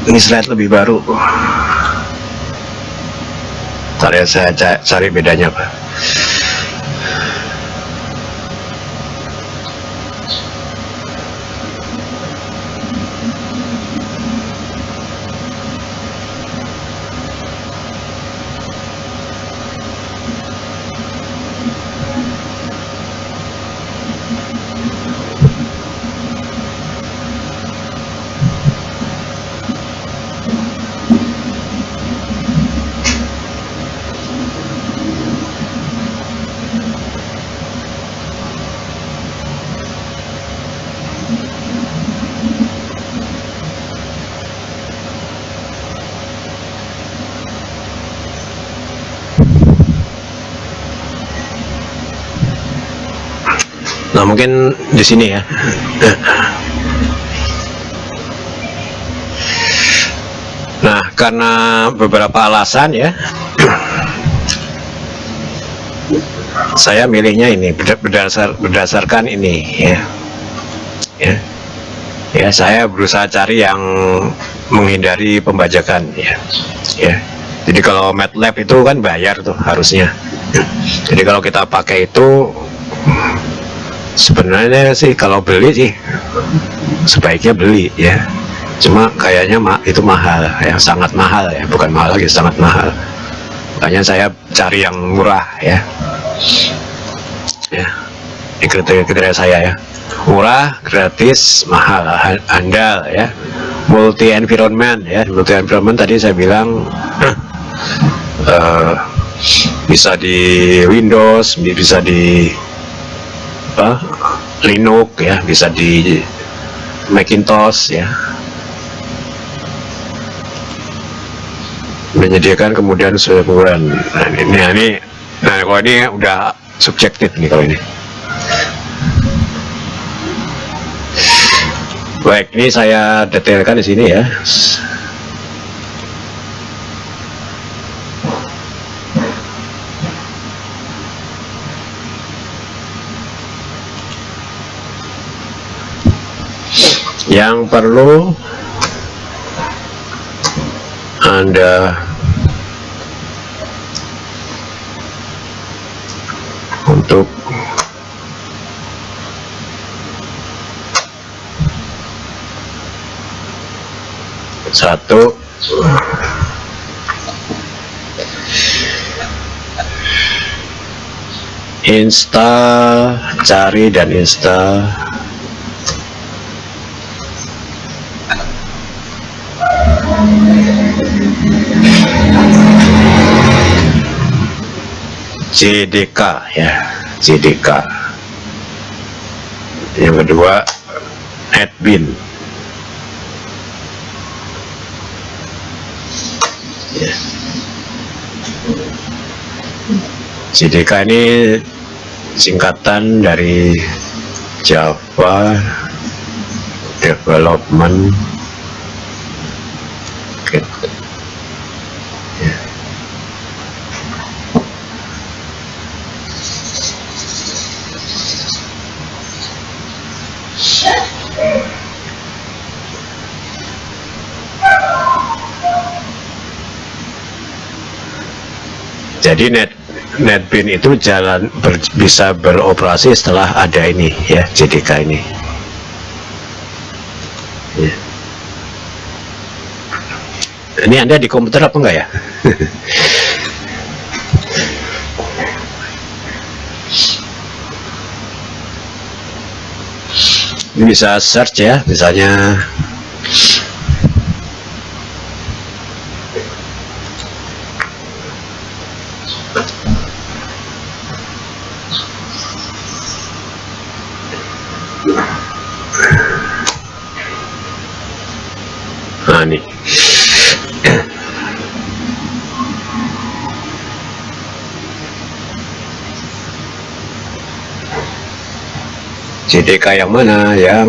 Ini slide lebih baru. Ntar ya, saya cari bedanya Pak. Nah, mungkin di sini ya. Nah, karena beberapa alasan ya, saya milihnya ini berdasarkan ini ya. Ya, saya berusaha cari yang menghindari pembajakan ya. Jadi kalau MATLAB itu kan bayar tuh harusnya. Jadi kalau kita pakai itu, sebenarnya sih kalau beli sih sebaiknya beli ya. Cuma kayaknya itu mahal ya, sangat mahal ya, bukan mahal lagi, sangat mahal. Makanya saya cari yang murah ya. Ini kriteria saya ya. Murah, gratis, mahal, handal ya. Multi environment ya. Multi environment tadi saya bilang bisa di Windows, bisa di Linux ya, bisa di Macintosh ya. Menyediakan kemudian sebulan. Nah kalau ini udah subjektif nih kalau ini. Baik, ini saya detailkan di sini ya. Yang perlu Anda untuk satu, install, cari dan install JDK ya, JDK. Yang kedua NetBeans ya. JDK ini singkatan dari Java Development Kit ya. Jadi NetBeans itu bisa beroperasi setelah ada ini ya, JDK ini ya. Ini Anda di komputer apa enggak ya? Ini bisa search ya, misalnya nah nih JDK yang mana yang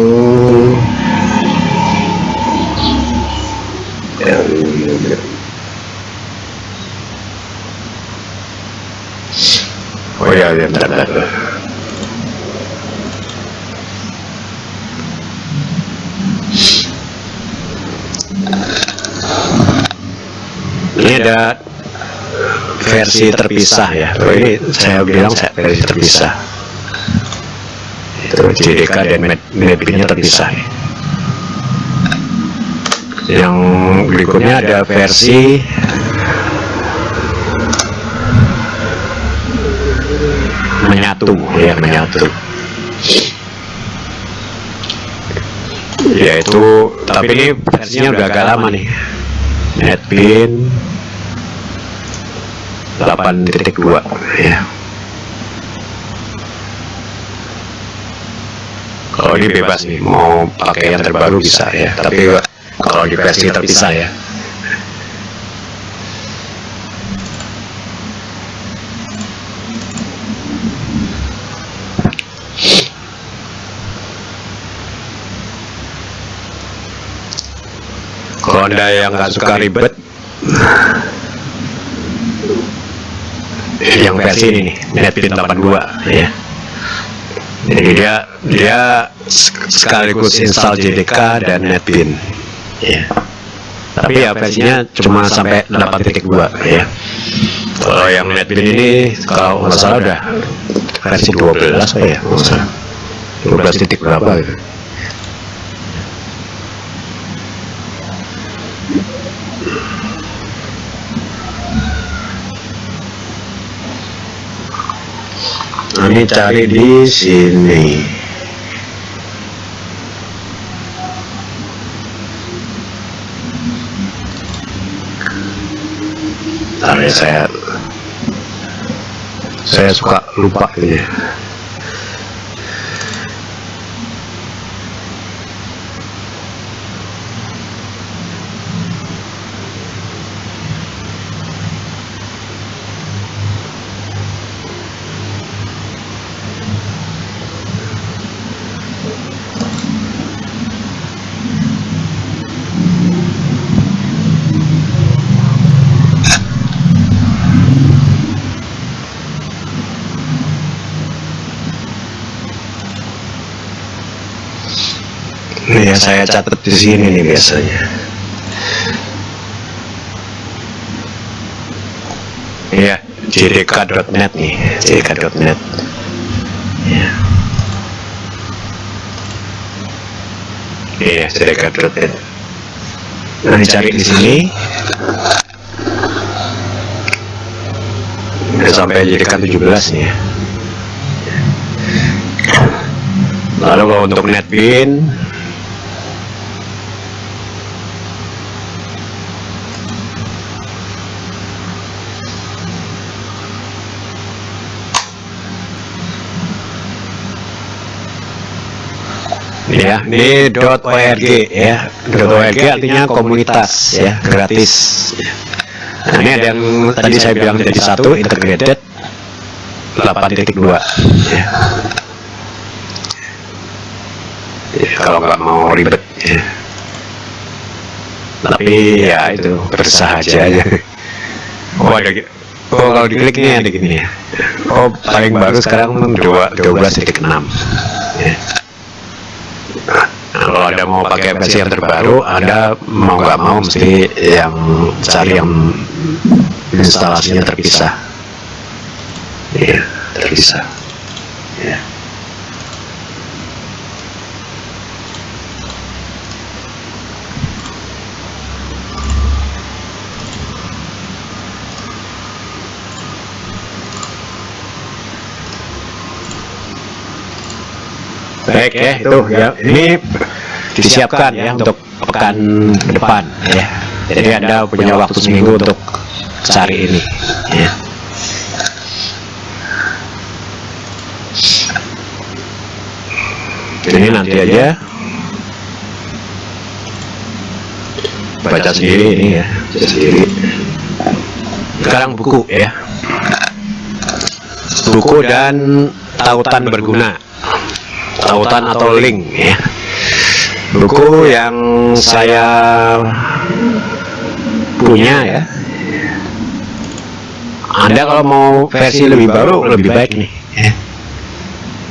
oh ya, bentar. ada versi terpisah ya. Oh, ini saya bilang versi terpisah. Itu JDK dan Netbin-nya terpisah. Yang berikutnya ada versi menyatu ya, menyatu. Yaitu, tapi ini versinya udah agak lama nih. Netbin 8.2 ya. Kalau ini bebas nih, mau pakai yang terbaru bisa ya, tapi kalau di versi terpisah ya. Kalau Anda yang nggak suka ribet, yang versi ini nih, Netbin 82 ya. Jadi dia sekaligus install JDK dan Netbin ya. Tapi ya versinya cuma sampai 8.2 ya. Kalau yang Netbin ini kalau nggak salah udah versi 12 ya, nggak salah 12 titik berapa gitu. Ini cari di sini. Tapi saya suka lupa ini. Ini ya saya catat di sini nih biasanya. Iya, jdk.net nih, jdk.net. Ya. Iya, jdk.net. Nah, dicari di sini. Udah sampai JDK 17 nih ya. Lalu kalau untuk Netbin, ya, ini .org ya. .org artinya komunitas ya, gratis. Nah, ini ada yang tadi saya bilang jadi satu, integrated 8.2 ya. Ya, kalau nggak mau ribet ya. Tapi ya itu bersahaja aja. Oh ada gitu. Oh kalau diklik nih ada gini ya. Oh paling baru sekarang 12.6 ya. Nah, kalau Anda mau pakai versi yang terbaru, Anda mau nggak mau mesti yang cari yang instalasinya terpisah. Iya, terpisah. Ya. Baik ya, itu ya, ini disiapkan ya untuk pekan depan ya. Jadi Anda punya waktu seminggu untuk cari ini ya. Ini nanti aja baca sendiri ini ya, baca sendiri. Sekarang buku ya, buku dan tautan berguna. Tautan atau link ya. Buku yang saya punya ya. Anda kalau mau versi lebih baru lebih baik nih ya.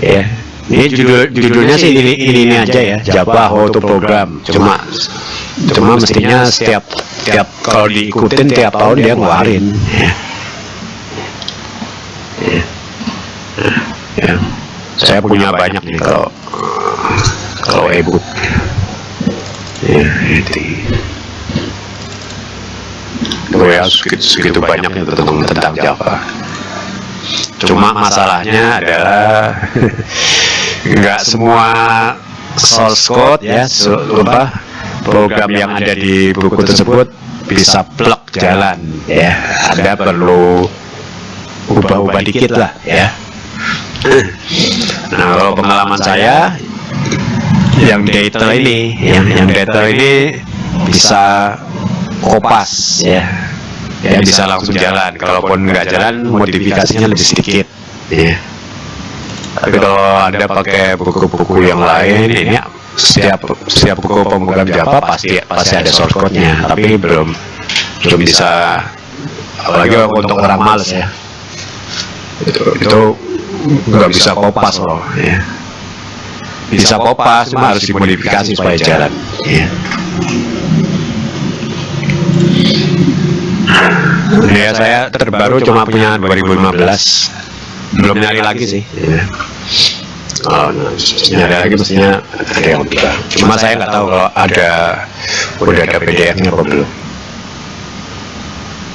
Ya. Ini judulnya sih ini aja ya, Java How to Program. Cuma mestinya setiap kalau diikutin tiap tahun dia ngeluarin. Ya. Saya punya banyak nih kalau e-book. Ya, itu. Ya, segitu banyaknya tentang Java. Cuma masalahnya adalah nggak semua source code ya, program yang ada di buku tersebut bisa plug jalan ya. Ada perlu ubah-ubah dikit lah ya. Nah, kalau pengalaman saya yang detail ini bisa kopas ya, bisa langsung jalan. Kalaupun nggak jalan, modifikasinya lebih sedikit ya. Tapi kalau Anda pakai buku-buku yang lain, ini setiap buku pemrogram Java pasti ada source code-nya, tapi belum bisa, apalagi untuk orang males ya. Itu nggak bisa kopas loh ya. Bisa kopas, cuma harus dimodifikasi supaya jalan ya. Ya, saya terbaru cuma punya 2015, belum nyari lagi sih ya. Nyari lagi mestinya ada yang udah, cuma saya nggak tahu kalau udah ada PDF-nya apa belum.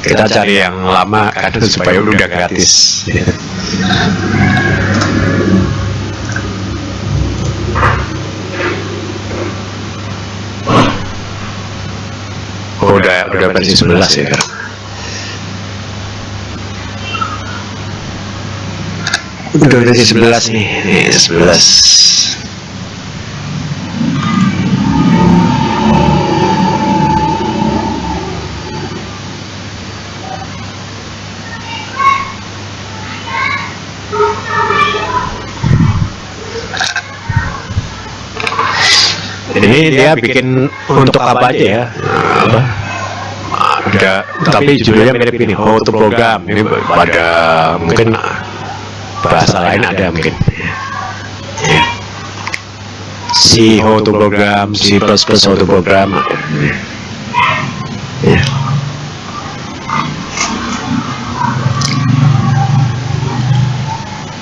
Kita cari yang lama kan supaya udah gratis ya. Udah versi 11 ya. Udah versi 11 nih 11. Ini dia bikin untuk apa aja ya? Tapi judulnya mirip ini, How to Program. Ini pada mungkin bahasa lain ada mungkin. C How to Program, C++ How to Program.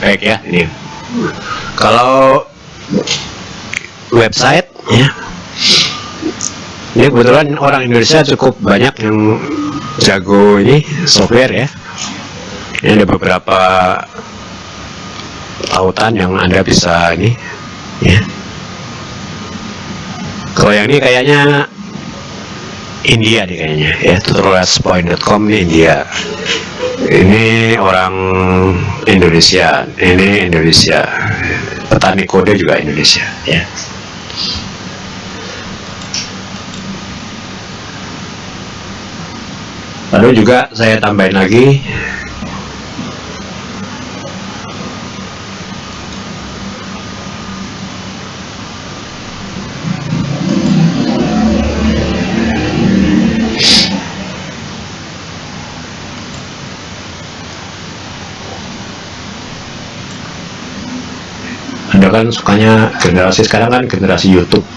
Baik ya, ini. Kalau website ya, ini kebetulan orang Indonesia cukup banyak yang jago ini software ya. Ini ada beberapa tautan yang Anda bisa ini ya. Kalau yang ini kayaknya India nih kayaknya ya, tutorialspoint.com ini India. Ini orang Indonesia, ini Indonesia. Petani kode juga Indonesia ya. Lalu juga saya tambahin lagi Anda kan sukanya generasi sekarang kan generasi YouTuber.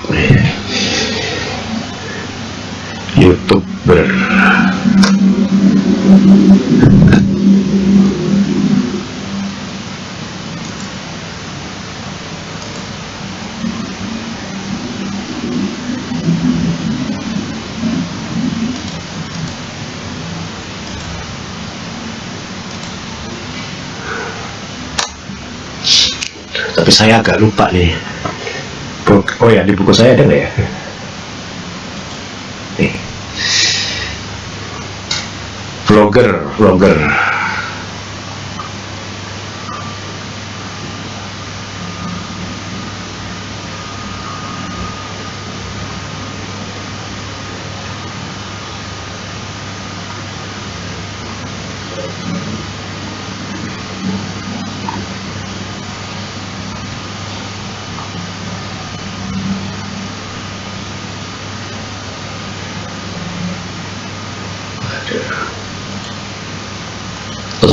Tapi saya agak lupa nih. Oh ya, di buku saya ada nggak ya? Nih. Vlogger.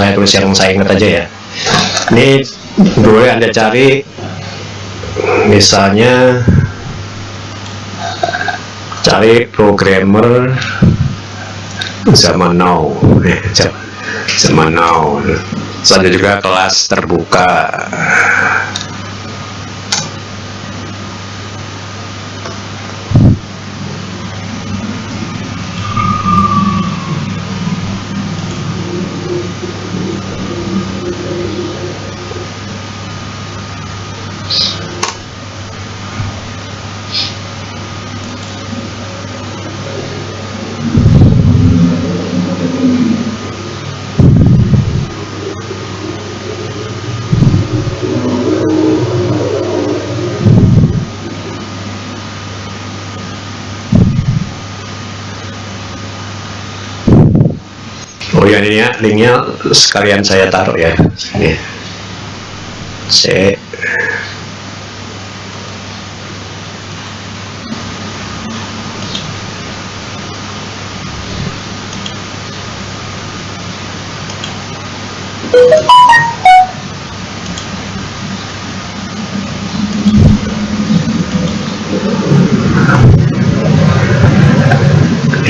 Saya tulis yang saya ingat aja ya. Ini boleh Anda cari Misalnya cari programmer zaman now, zaman now. Selanjutnya juga kelas terbuka. Oh ya, ini ya, linknya sekalian saya taruh ya. Ini. C.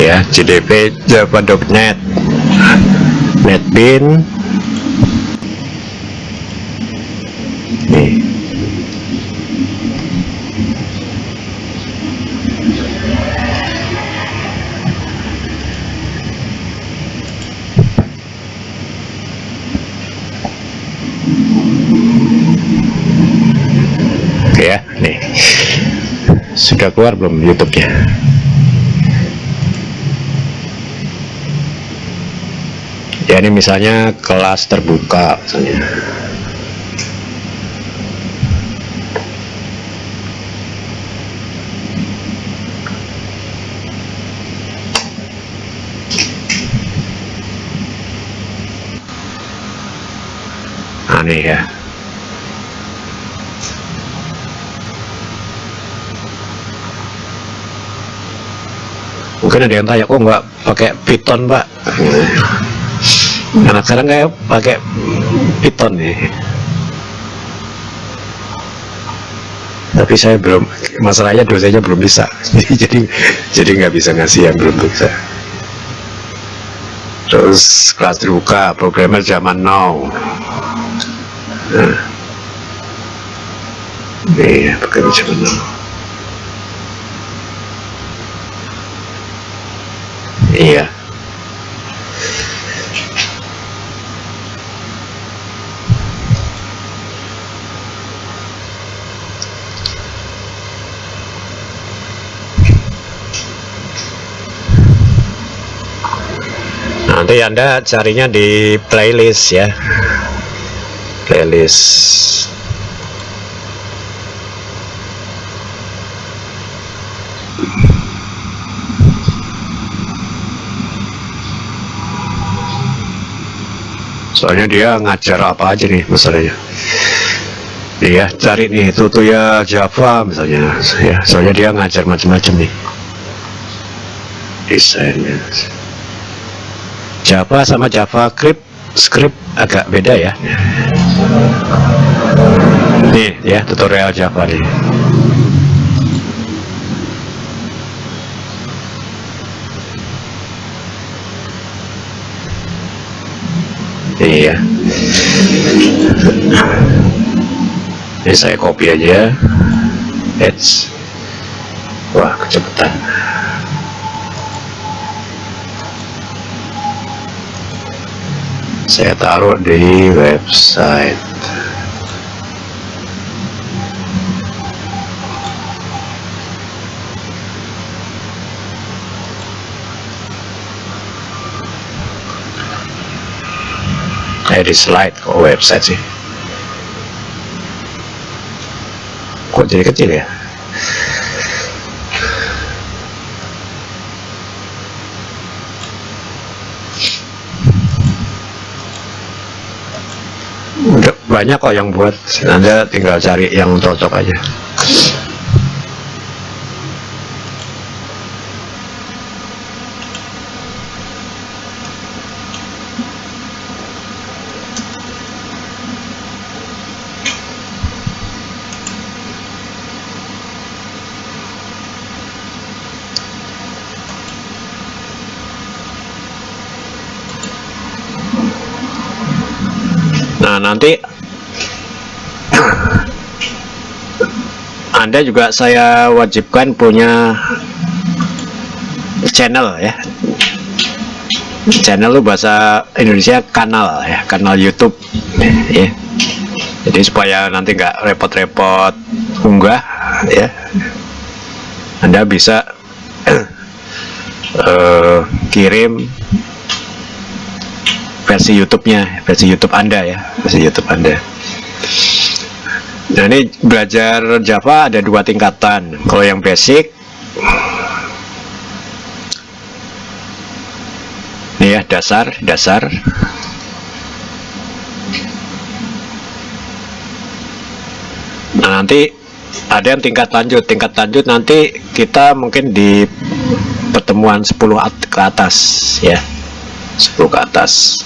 Ya, JDP Java.net, NetBeans. Nih. Oke ya, nih. Sudah keluar belum YouTube-nya? Ya, ini misalnya kelas terbuka misalnya. Aneh ya. Mungkin ada yang tanya, kok nggak pakai Python, Pak? Anak sekarang kayak pakai Python nih. Tapi saya belum, masalahnya dosanya belum bisa. jadi nggak bisa ngasih yang belum bisa. Terus kelas terbuka, programmer zaman now. Nah, ini programmer zaman now. Iya. Nanti Anda carinya di playlist ya. Playlist. Soalnya dia ngajar apa aja nih masalahnya. Iya, cari nih tutorial Java misalnya ya. Soalnya dia ngajar macam-macam nih. Desainnya. Java sama JavaScript agak beda ya. Nih ya, tutorial Java nih. Iya. Ini saya copy aja. Wah, kecepatan. Saya taruh di website. Di slide kok website sih. Kok jadi kecil ya? Udah banyak kok yang buat, Anda tinggal cari yang cocok aja. nanti Anda juga saya wajibkan punya channel ya. Channel itu bahasa Indonesia kanal ya, kanal YouTube ya. Jadi supaya nanti nggak repot-repot unggah ya, Anda bisa kirim versi YouTube-nya, versi YouTube Anda ya, versi YouTube Anda. Nah, ini belajar Java ada 2 tingkatan. Kalau yang basic, ini ya, dasar. Nah, nanti ada yang tingkat lanjut nanti kita mungkin di pertemuan 10 ke atas ya, 10 ke atas.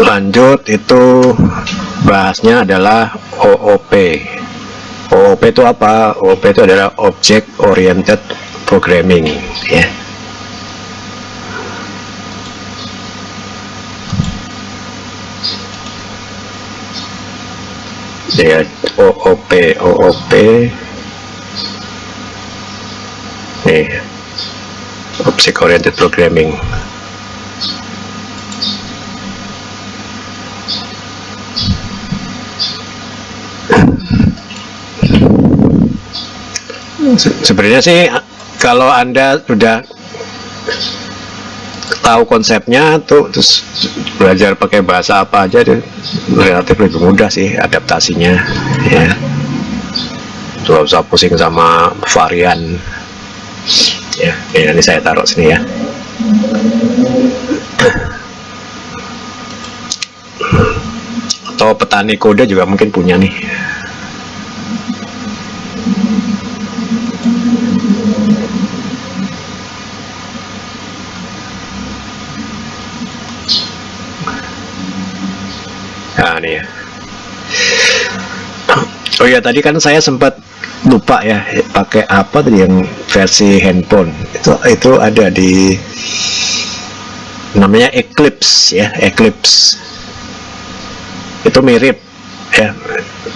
Lanjut itu bahasnya adalah OOP. OOP itu apa? OOP itu adalah Object Oriented Programming ya. Ya, OOP nih, Object Oriented Programming. Sebenarnya sih kalau Anda sudah tahu konsepnya tuh, terus belajar pakai bahasa apa aja tuh, relatif lebih mudah sih adaptasinya ya. Tidak usah pusing sama varian ya. Ini saya taruh sini ya. Atau petani kode juga mungkin punya nih. Nah, nih ya. Oh ya, tadi kan saya sempat lupa ya, pakai apa tadi yang versi handphone. Itu ada di namanya Eclipse ya, Eclipse. Itu mirip ya,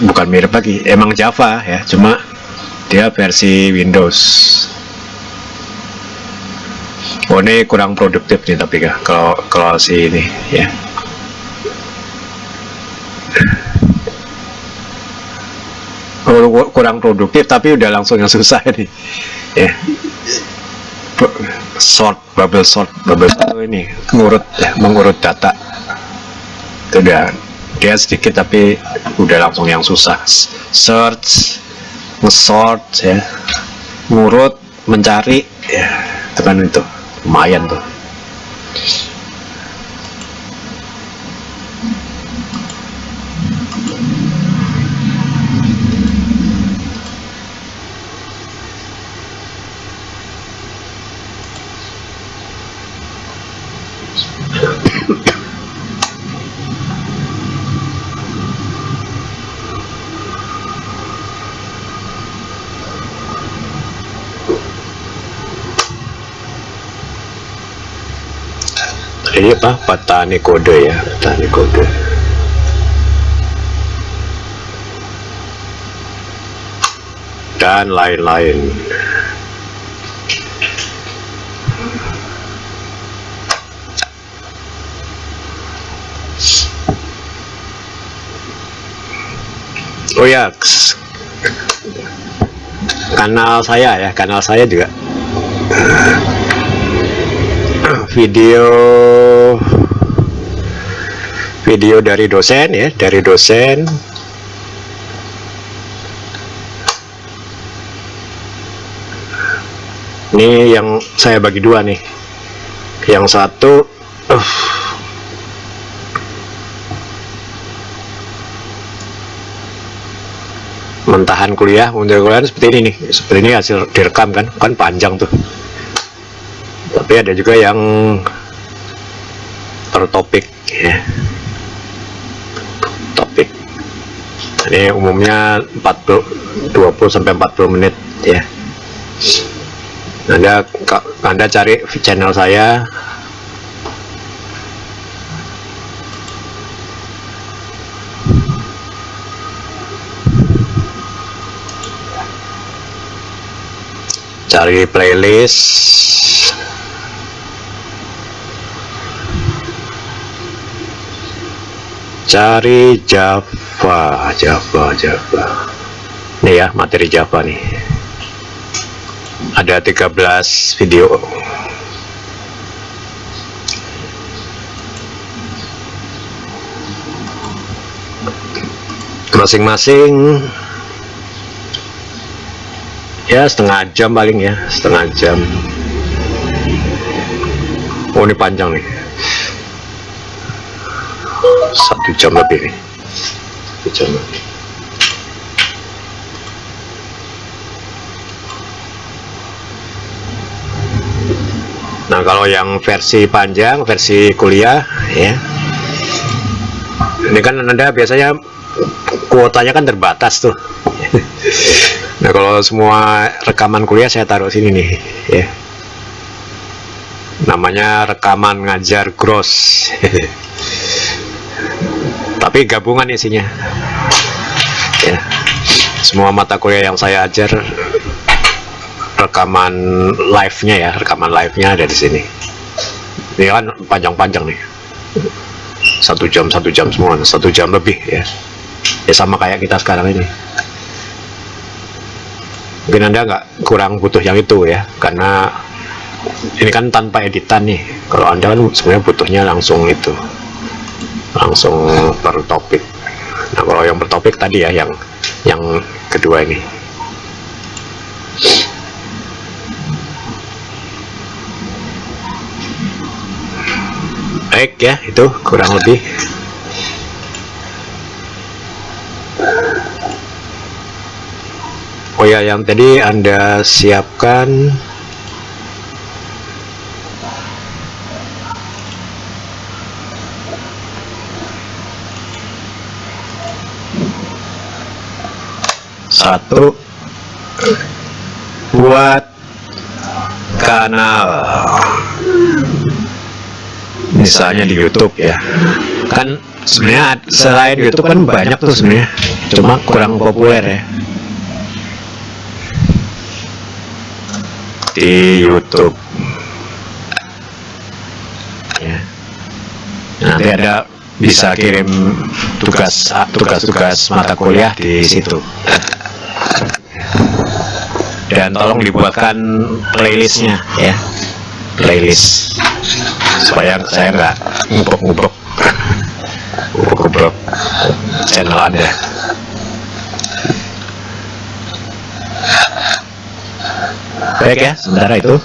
bukan mirip lagi, emang Java ya, cuma dia versi Windows. Oh, ini kurang produktif nih tapi ya, kalau si ini ya. Kurang produktif tapi udah langsung yang susah nih ya. Bubble sort ini mengurut data itu udah dia sedikit tapi udah langsung yang susah. Search, nge-sort ya, ngurut, mencari ya, itu kan itu lumayan tuh. Ini apa? Petani kode ya, petani kode. Dan lain-lain. Oh ya, kanal saya juga video dari dosen ya, ini yang saya bagi dua nih. Yang satu mentahan kuliah seperti ini nih, seperti ini hasil direkam kan panjang tuh. Tapi ada juga yang per topik ya, topik ini umumnya 20 sampai 40 menit ya. Anda cari channel saya, cari playlist, cari Java. Nih ya, materi Java nih. Ada 13 video. Masing-masing ya setengah jam paling ya, setengah jam. Oh ini panjang nih, 1 jam lebih nih, 1 jam lebih. Nah kalau yang versi panjang, versi kuliah ya, ini kan Anda biasanya kuotanya kan terbatas tuh. Nah kalau semua rekaman kuliah saya taruh sini nih ya, namanya rekaman ngajar gross. Tapi gabungan isinya ya, semua mata kuliah yang saya ajar rekaman live-nya ya, rekaman live-nya ada di sini. Ini kan panjang-panjang nih, 1 jam semua, 1 jam lebih ya. Ya sama kayak kita sekarang ini. Mungkin Anda kurang butuh yang itu ya, karena ini kan tanpa editan nih. Kalau Anda kan sebenarnya butuhnya langsung itu, langsung per topik. Nah kalau yang per topik tadi ya, yang kedua ini. Baik ya, itu kurang lebih. Oh ya, yang tadi Anda siapkan satu buat kanal, misalnya di YouTube ya. Kan sebenarnya selain YouTube kan banyak tuh sebenarnya, cuma kurang populer ya. Di YouTube ya. Nanti ada bisa kirim tugas mata kuliah di situ. Dan tolong dibuatkan playlistnya ya, playlist, supaya saya nggak ngubruk channel Anda. Baik ya, sementara itu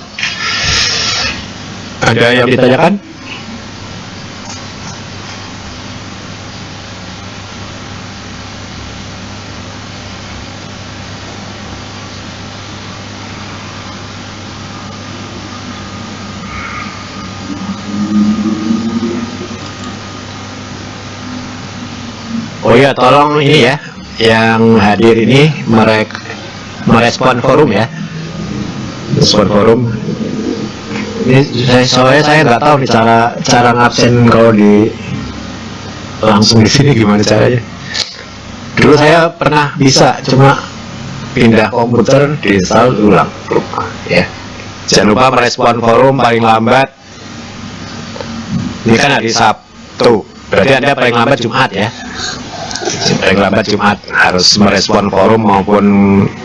ada yang ditanyakan? Oh ya, tolong ini ya, yang hadir ini merespon forum ya, respon forum. Ini soalnya saya nggak tahu nih cara ngabsen kalau di langsung di sini gimana caranya. Dulu saya pernah bisa, cuma pindah komputer diinstal ulang ya. Jangan lupa merespon forum paling lambat. Ini kan hari Sabtu, berarti Anda paling lambat Jumat ya. Paling lambat Jumat harus merespon forum maupun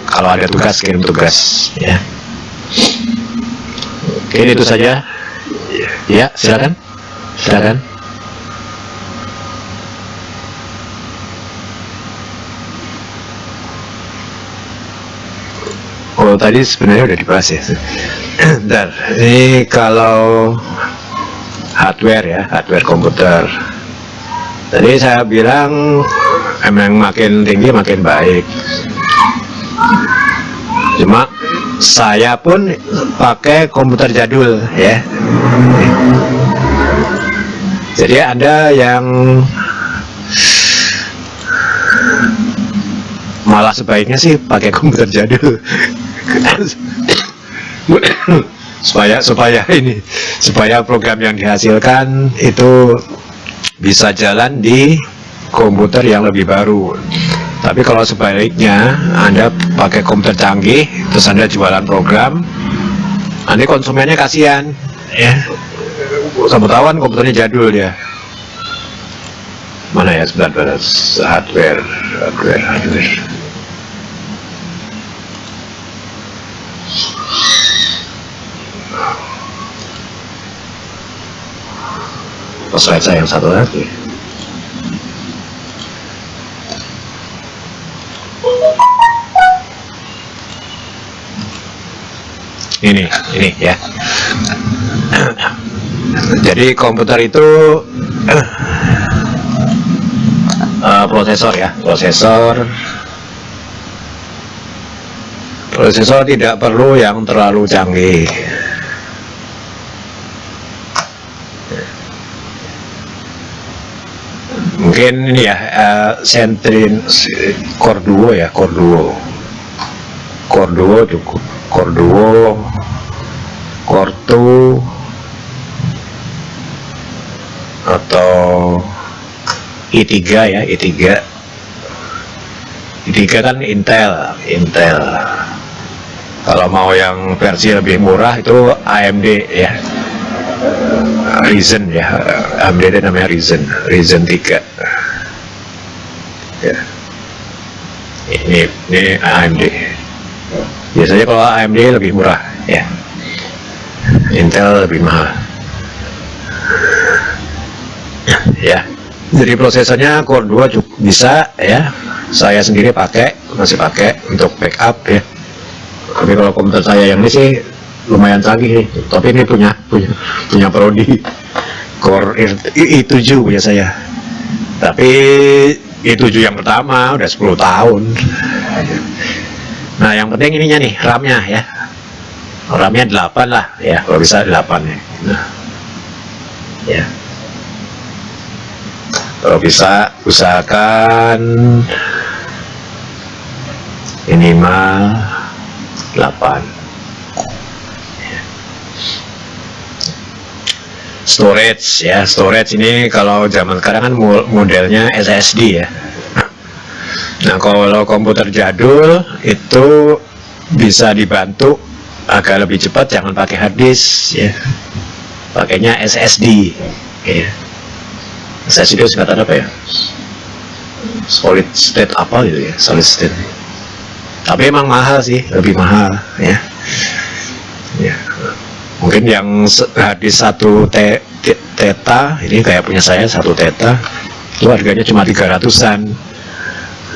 kalau ada tugas, kirim tugas ya. Oke, itu saja ya, silakan. Oh tadi sebenarnya udah dibahas ya. Bentar, ini kalau hardware ya, hardware komputer. Tadi saya bilang emang makin tinggi makin baik. Cuma saya pun pakai komputer jadul ya. Jadi Anda yang malah sebaiknya sih pakai komputer jadul supaya program yang dihasilkan itu bisa jalan di komputer yang lebih baru. Tapi kalau sebaliknya Anda pakai komputer canggih terus Anda jualan program, nanti konsumennya kasihan ya. Sama-tawan komputernya jadul dia. Mana ya, sebentar, hardware. Slide saya yang satu lagi. Ini ya. Jadi komputer itu prosesor ya, prosesor tidak perlu yang terlalu canggih. Mungkin ini ya, Centrin Core Duo ya, Core Duo cukup, Core 2 atau i3 ya, i3 kan Intel. Kalau mau yang versi lebih murah itu AMD ya, Ryzen ya, AMD namanya Ryzen 3 ya. Ini AMD. Biasanya kalau AMD lebih murah ya, Intel lebih mahal ya. Jadi prosesornya Core 2 cukup bisa ya. Saya sendiri masih pakai untuk backup ya. Tapi kalau komputer saya yang ini sih lumayan canggih nih. Tapi ini punya Prodi Core i7 punya saya. Tapi i7 yang pertama udah 10 tahun. Nah, yang penting ininya nih, RAM-nya ya. RAM-nya 8 lah ya, kalau bisa 8 ya. Nah, ya. Kalau bisa usahakan minimal 8. Storage ini kalau zaman sekarang kan modelnya SSD ya. Nah, kalau komputer jadul itu bisa dibantu agak lebih cepat, jangan pakai hard disk ya, pakainya SSD ya. SSD itu singkatan apa ya, solid state apa gitu ya, solid state. Tapi emang mahal sih, lebih mahal ya. Mungkin yang hadis 1 teta ini kayak punya saya, 1 teta itu harganya cuma 300-an,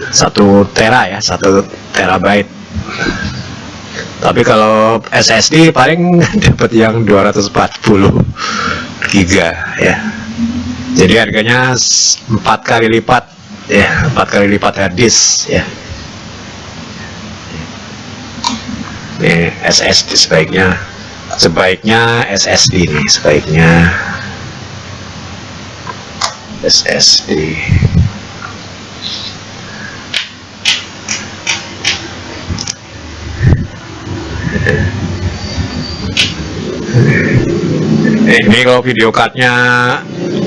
1 tera ya, 1 terabyte. Tapi kalau SSD paling dapat yang 240 giga ya. Jadi harganya 4 kali lipat ya, 4 kali lipat hard disk ya. Ini SSD sebaiknya SSD nih, sebaiknya SSD. Ini kalau video cardnya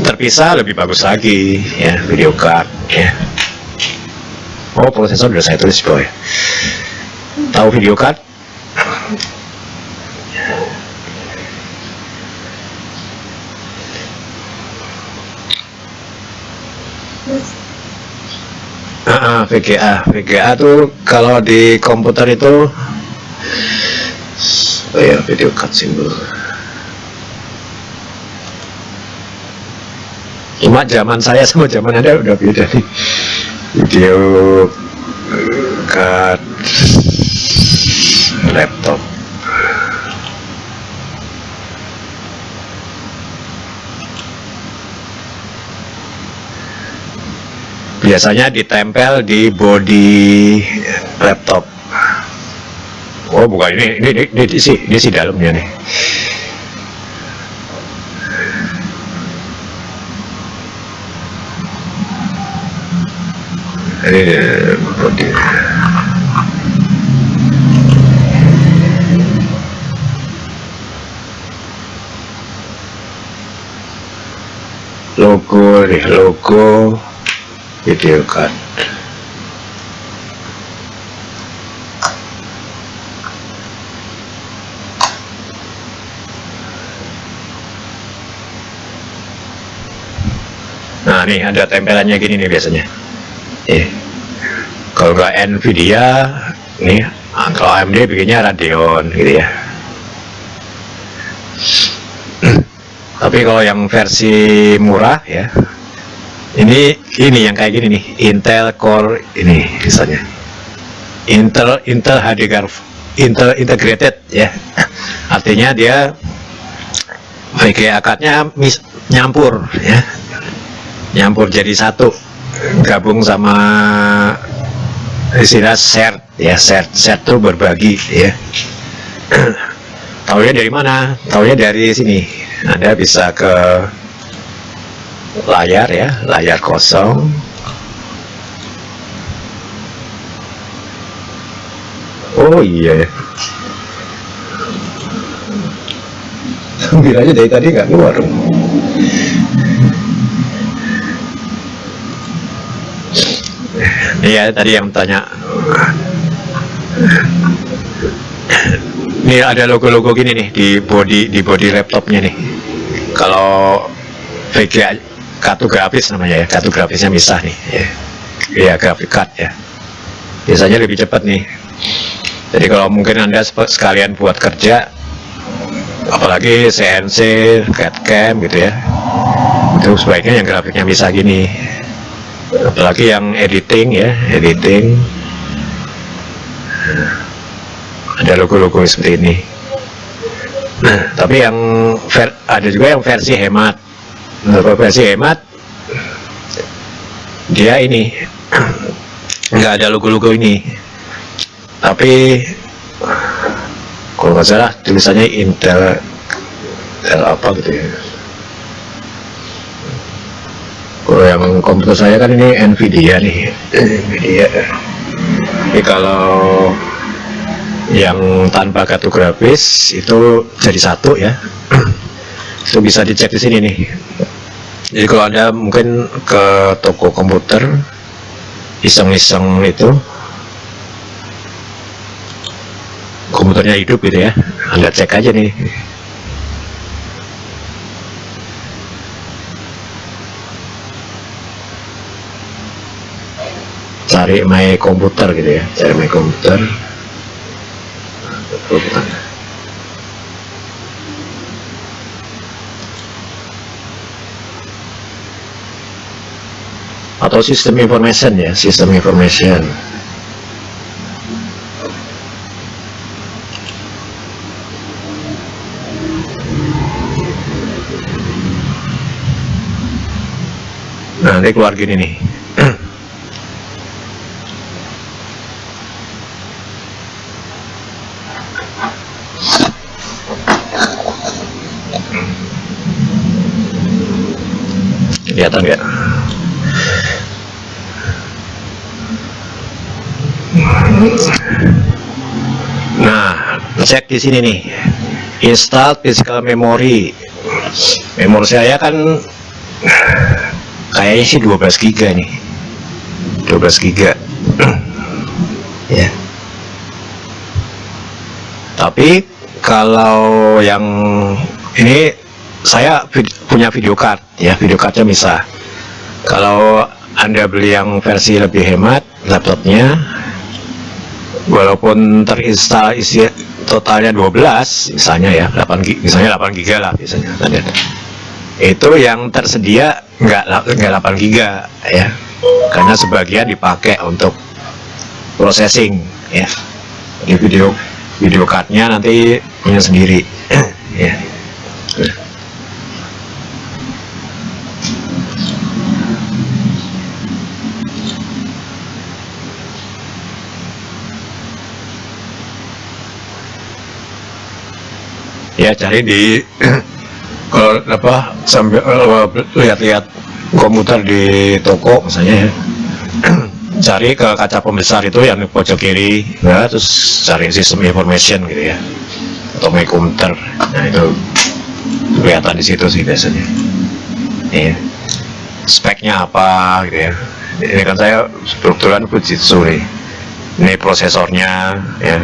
terpisah lebih bagus lagi ya, video card ya. Oh, prosesor udah saya tulis boy. Tahu video card? VGA tuh kalau di komputer itu ya, video card simbol. Cuma zaman saya sama zaman Anda udah beda nih. Video card laptop. Biasanya ditempel di bodi laptop Oh bukan, ini di si dalamnya nih. Logo nih, logo video card. Nah nih ada tempelannya gini nih biasanya. Kalau nggak Nvidia nih, kalau AMD bikinnya Radeon gitu ya. Tapi kalau yang versi murah ya, ini yang kayak gini nih, Intel Core ini misalnya, Intel HD Intel Integrated ya. Artinya dia VGA card-nya nyampur ya, nyampur jadi satu, gabung sama istilah shared ya, shared tuh berbagi ya. Taunya dari mana? Taunya dari sini. Anda bisa ke layar ya, layar kosong. Oh iya ya. Sambil aja dari tadi nggak keluar. Iya tadi yang tanya. Ini ada logo-logo gini nih di body laptopnya nih. Kalau VGA kartu grafis namanya ya, kartu grafisnya misah nih ya. Ya graphic card ya. Biasanya lebih cepat nih. Jadi kalau mungkin Anda sekalian buat kerja, apalagi CNC, CAD/CAM gitu ya, itu sebaiknya yang grafiknya misah gini. Apalagi yang editing ya, editing. Ada logo-logo seperti ini. Nah, tapi yang ada juga yang versi hemat. Versi hemat dia ini nggak ada logo-logo ini, tapi kalau nggak salah tulisannya Intel apa gitu ya. Kalau yang komputer saya kan ini Nvidia nih, Nvidia. Jadi kalau yang tanpa kartu grafis itu jadi satu ya. Itu bisa dicek di sini nih. Jadi kalau Anda mungkin ke toko komputer iseng-iseng itu, komputernya hidup gitu ya, Anda cek aja nih. Cari My Komputer gitu ya, cari My Komputer. Atau sistem information ya, sistem information. Nah, nanti keluar gini nih. Kelihatan nggak? Nah, cek di sini nih. Install physical memory. Memori saya kan kayaknya sih 12 GB nih. 12 GB. Ya. Tapi kalau yang ini saya punya video card ya, video cardnya misah. Kalau Anda beli yang versi lebih hemat laptopnya, walaupun terinstal isi totalnya 12 misalnya ya, 8 GB lah biasanya. Itu yang tersedia nggak 8 GB ya, karena sebagian dipakai untuk processing ya. Di video cardnya nanti punya sendiri ya. Ya cari di kalau apa sambil lihat-lihat komputer di toko misalnya ya. Cari ke kaca pembesar itu yang di pojok kiri ya, terus cari sistem information gitu ya, atau my komputer. Nah itu kelihatan di situ sih biasanya. Iya. Speknya apa gitu ya. Ini kan saya kebetulan Fujitsu nih. Ini prosesornya ya.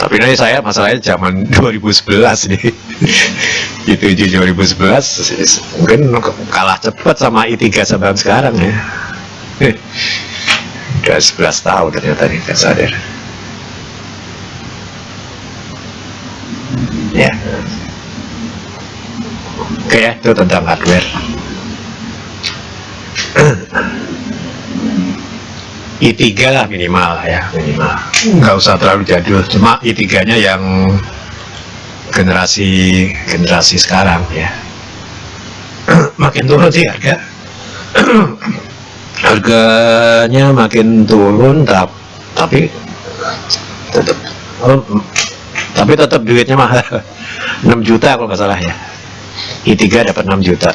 Tapi ini saya masalahnya zaman 2011 nih. i7 2011 mungkin kalah cepat sama i3 sampai sekarang ya. Udah 11 tahun ternyata nih, saya sadar. Ya. Oke ya, itu tentang hardware. i3 lah minimal ya, minimal. Nggak usah terlalu jadul, cuma i3 nya yang generasi sekarang ya. Makin turun sih harga. Harganya makin turun, tapi tetap duitnya mahal. 6 juta kalau nggak salah ya. i3 dapat 6 juta.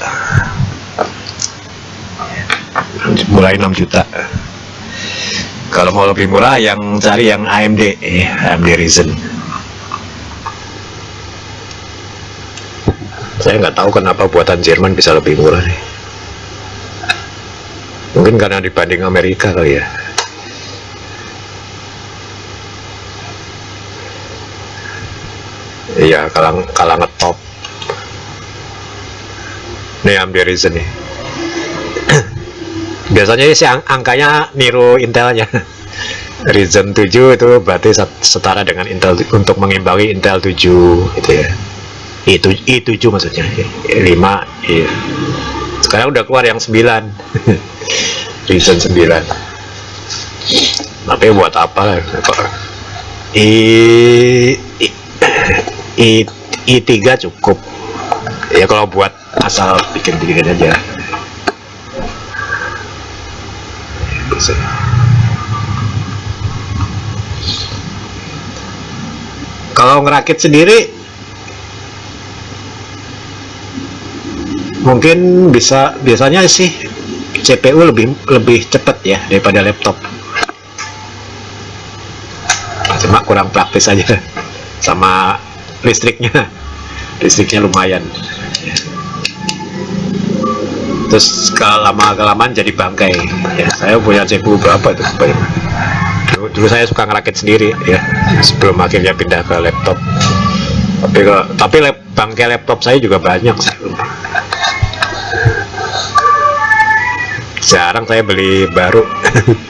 Mulai 6 juta. Kalau mau lebih murah, yang cari yang AMD, AMD Ryzen. Saya nggak tahu kenapa buatan Jerman bisa lebih murah nih. Mungkin karena dibanding Amerika kali ya. Iya, kalang ngetop. Nih AMD Ryzen nih. Biasanya sih angkanya niru Intelnya. Ryzen 7 itu berarti setara dengan Intel untuk mengimbangi Intel 7 gitu ya. i7 maksudnya. 5 iya. Sekarang udah keluar yang 9. Ryzen 9. Tapi buat apa? i3 cukup. Ya kalau buat asal bikin-bikin aja. Kalau ngerakit sendiri mungkin biasanya sih CPU lebih cepat ya daripada laptop. Cuma kurang praktis aja sama listriknya lumayan. Terus kelamaan jadi bangkai ya. Saya punya CPU berapa itu dulu saya suka ngerakit sendiri ya sebelum akhirnya pindah ke laptop. Tapi bangkai laptop saya juga banyak. Jarang saya beli baru.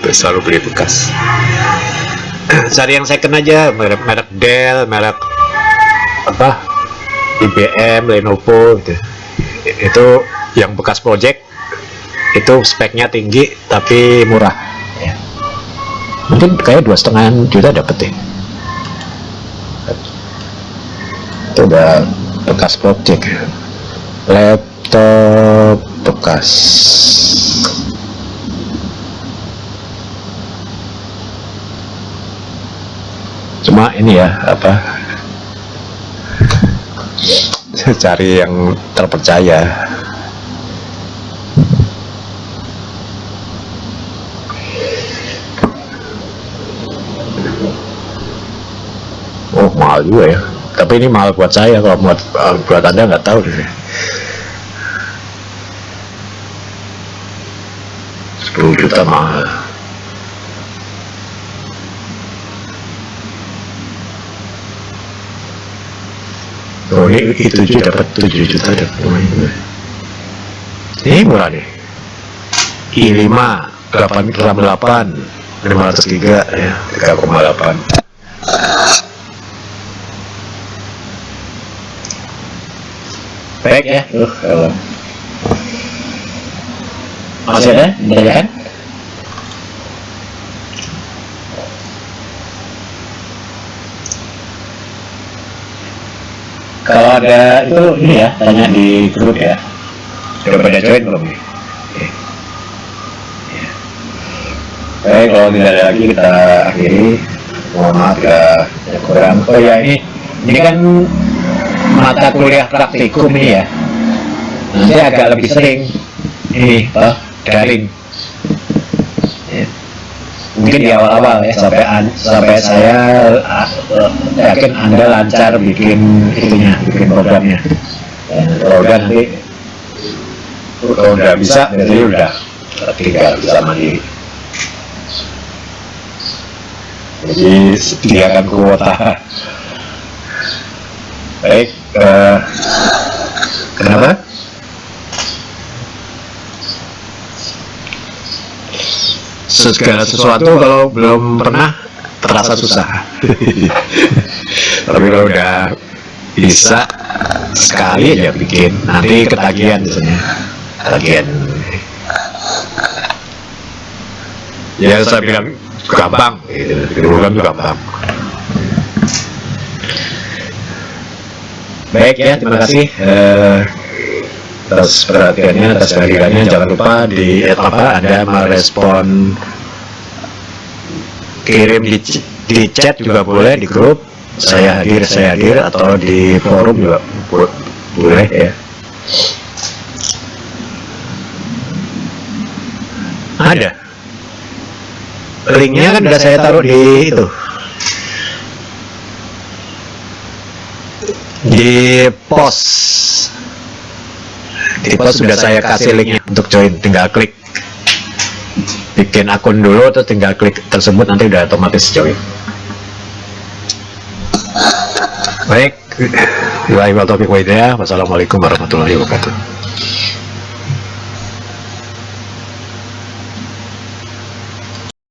Selalu beli bekas. Cari yang second aja, merek Dell, merek apa IBM, Lenovo gitu. Itu yang bekas project itu speknya tinggi tapi murah ya. Mungkin kayak 2,5 juta dapet deh. Itu udah bekas project, laptop bekas. Cuma ini ya apa, cari yang terpercaya. Oh mahal juga ya, tapi ini mahal buat saya. Kalau buat Anda nggak tahu deh. 10 juta mahal. Oh ini i7 dapat 7 juta dapat lumayan juga. Ini murah nih. i5 RAM 8 500 GB ya, 3,8. Baik ya. Masih ada pertanyaan? Kalau ada itu ini ya, tanya di grup ya. Sudah pada join belum nih? Baik, kalau tidak ada lagi kita akhiri. Mohon maaf ya kurang. Oh ya, ini ini kan mata kuliah praktikum ini ya, nanti agak lebih sering ini daring. Mungkin di awal-awal ya, sampai saya yakin Anda lancar bikin itunya, bikin programnya. Kalau udah nanti, kalau udah bisa, jadi udah tinggal bisa mandiri. Jadi sediakan kuota. Baik, kenapa? Segala sesuatu kalau belum pernah terasa susah. Tapi kalau udah bisa sekali aja bikin, nanti ketagihan biasanya. Ketagihan. Ya saya bilang gampang, dulu kan gampang. Baik ya, terima kasih atas perhatiannya, atas kehadirannya. Jangan lupa Anda merespon, kirim di chat juga boleh, di grup saya hadir, atau di forum juga boleh ya. Ada linknya kan udah saya taruh di itu, di post sudah saya kasih linknya untuk join. Tinggal klik, bikin akun dulu, terus tinggal klik tersebut, nanti udah otomatis join. Baik, wassalamualaikum warahmatullahi wabarakatuh.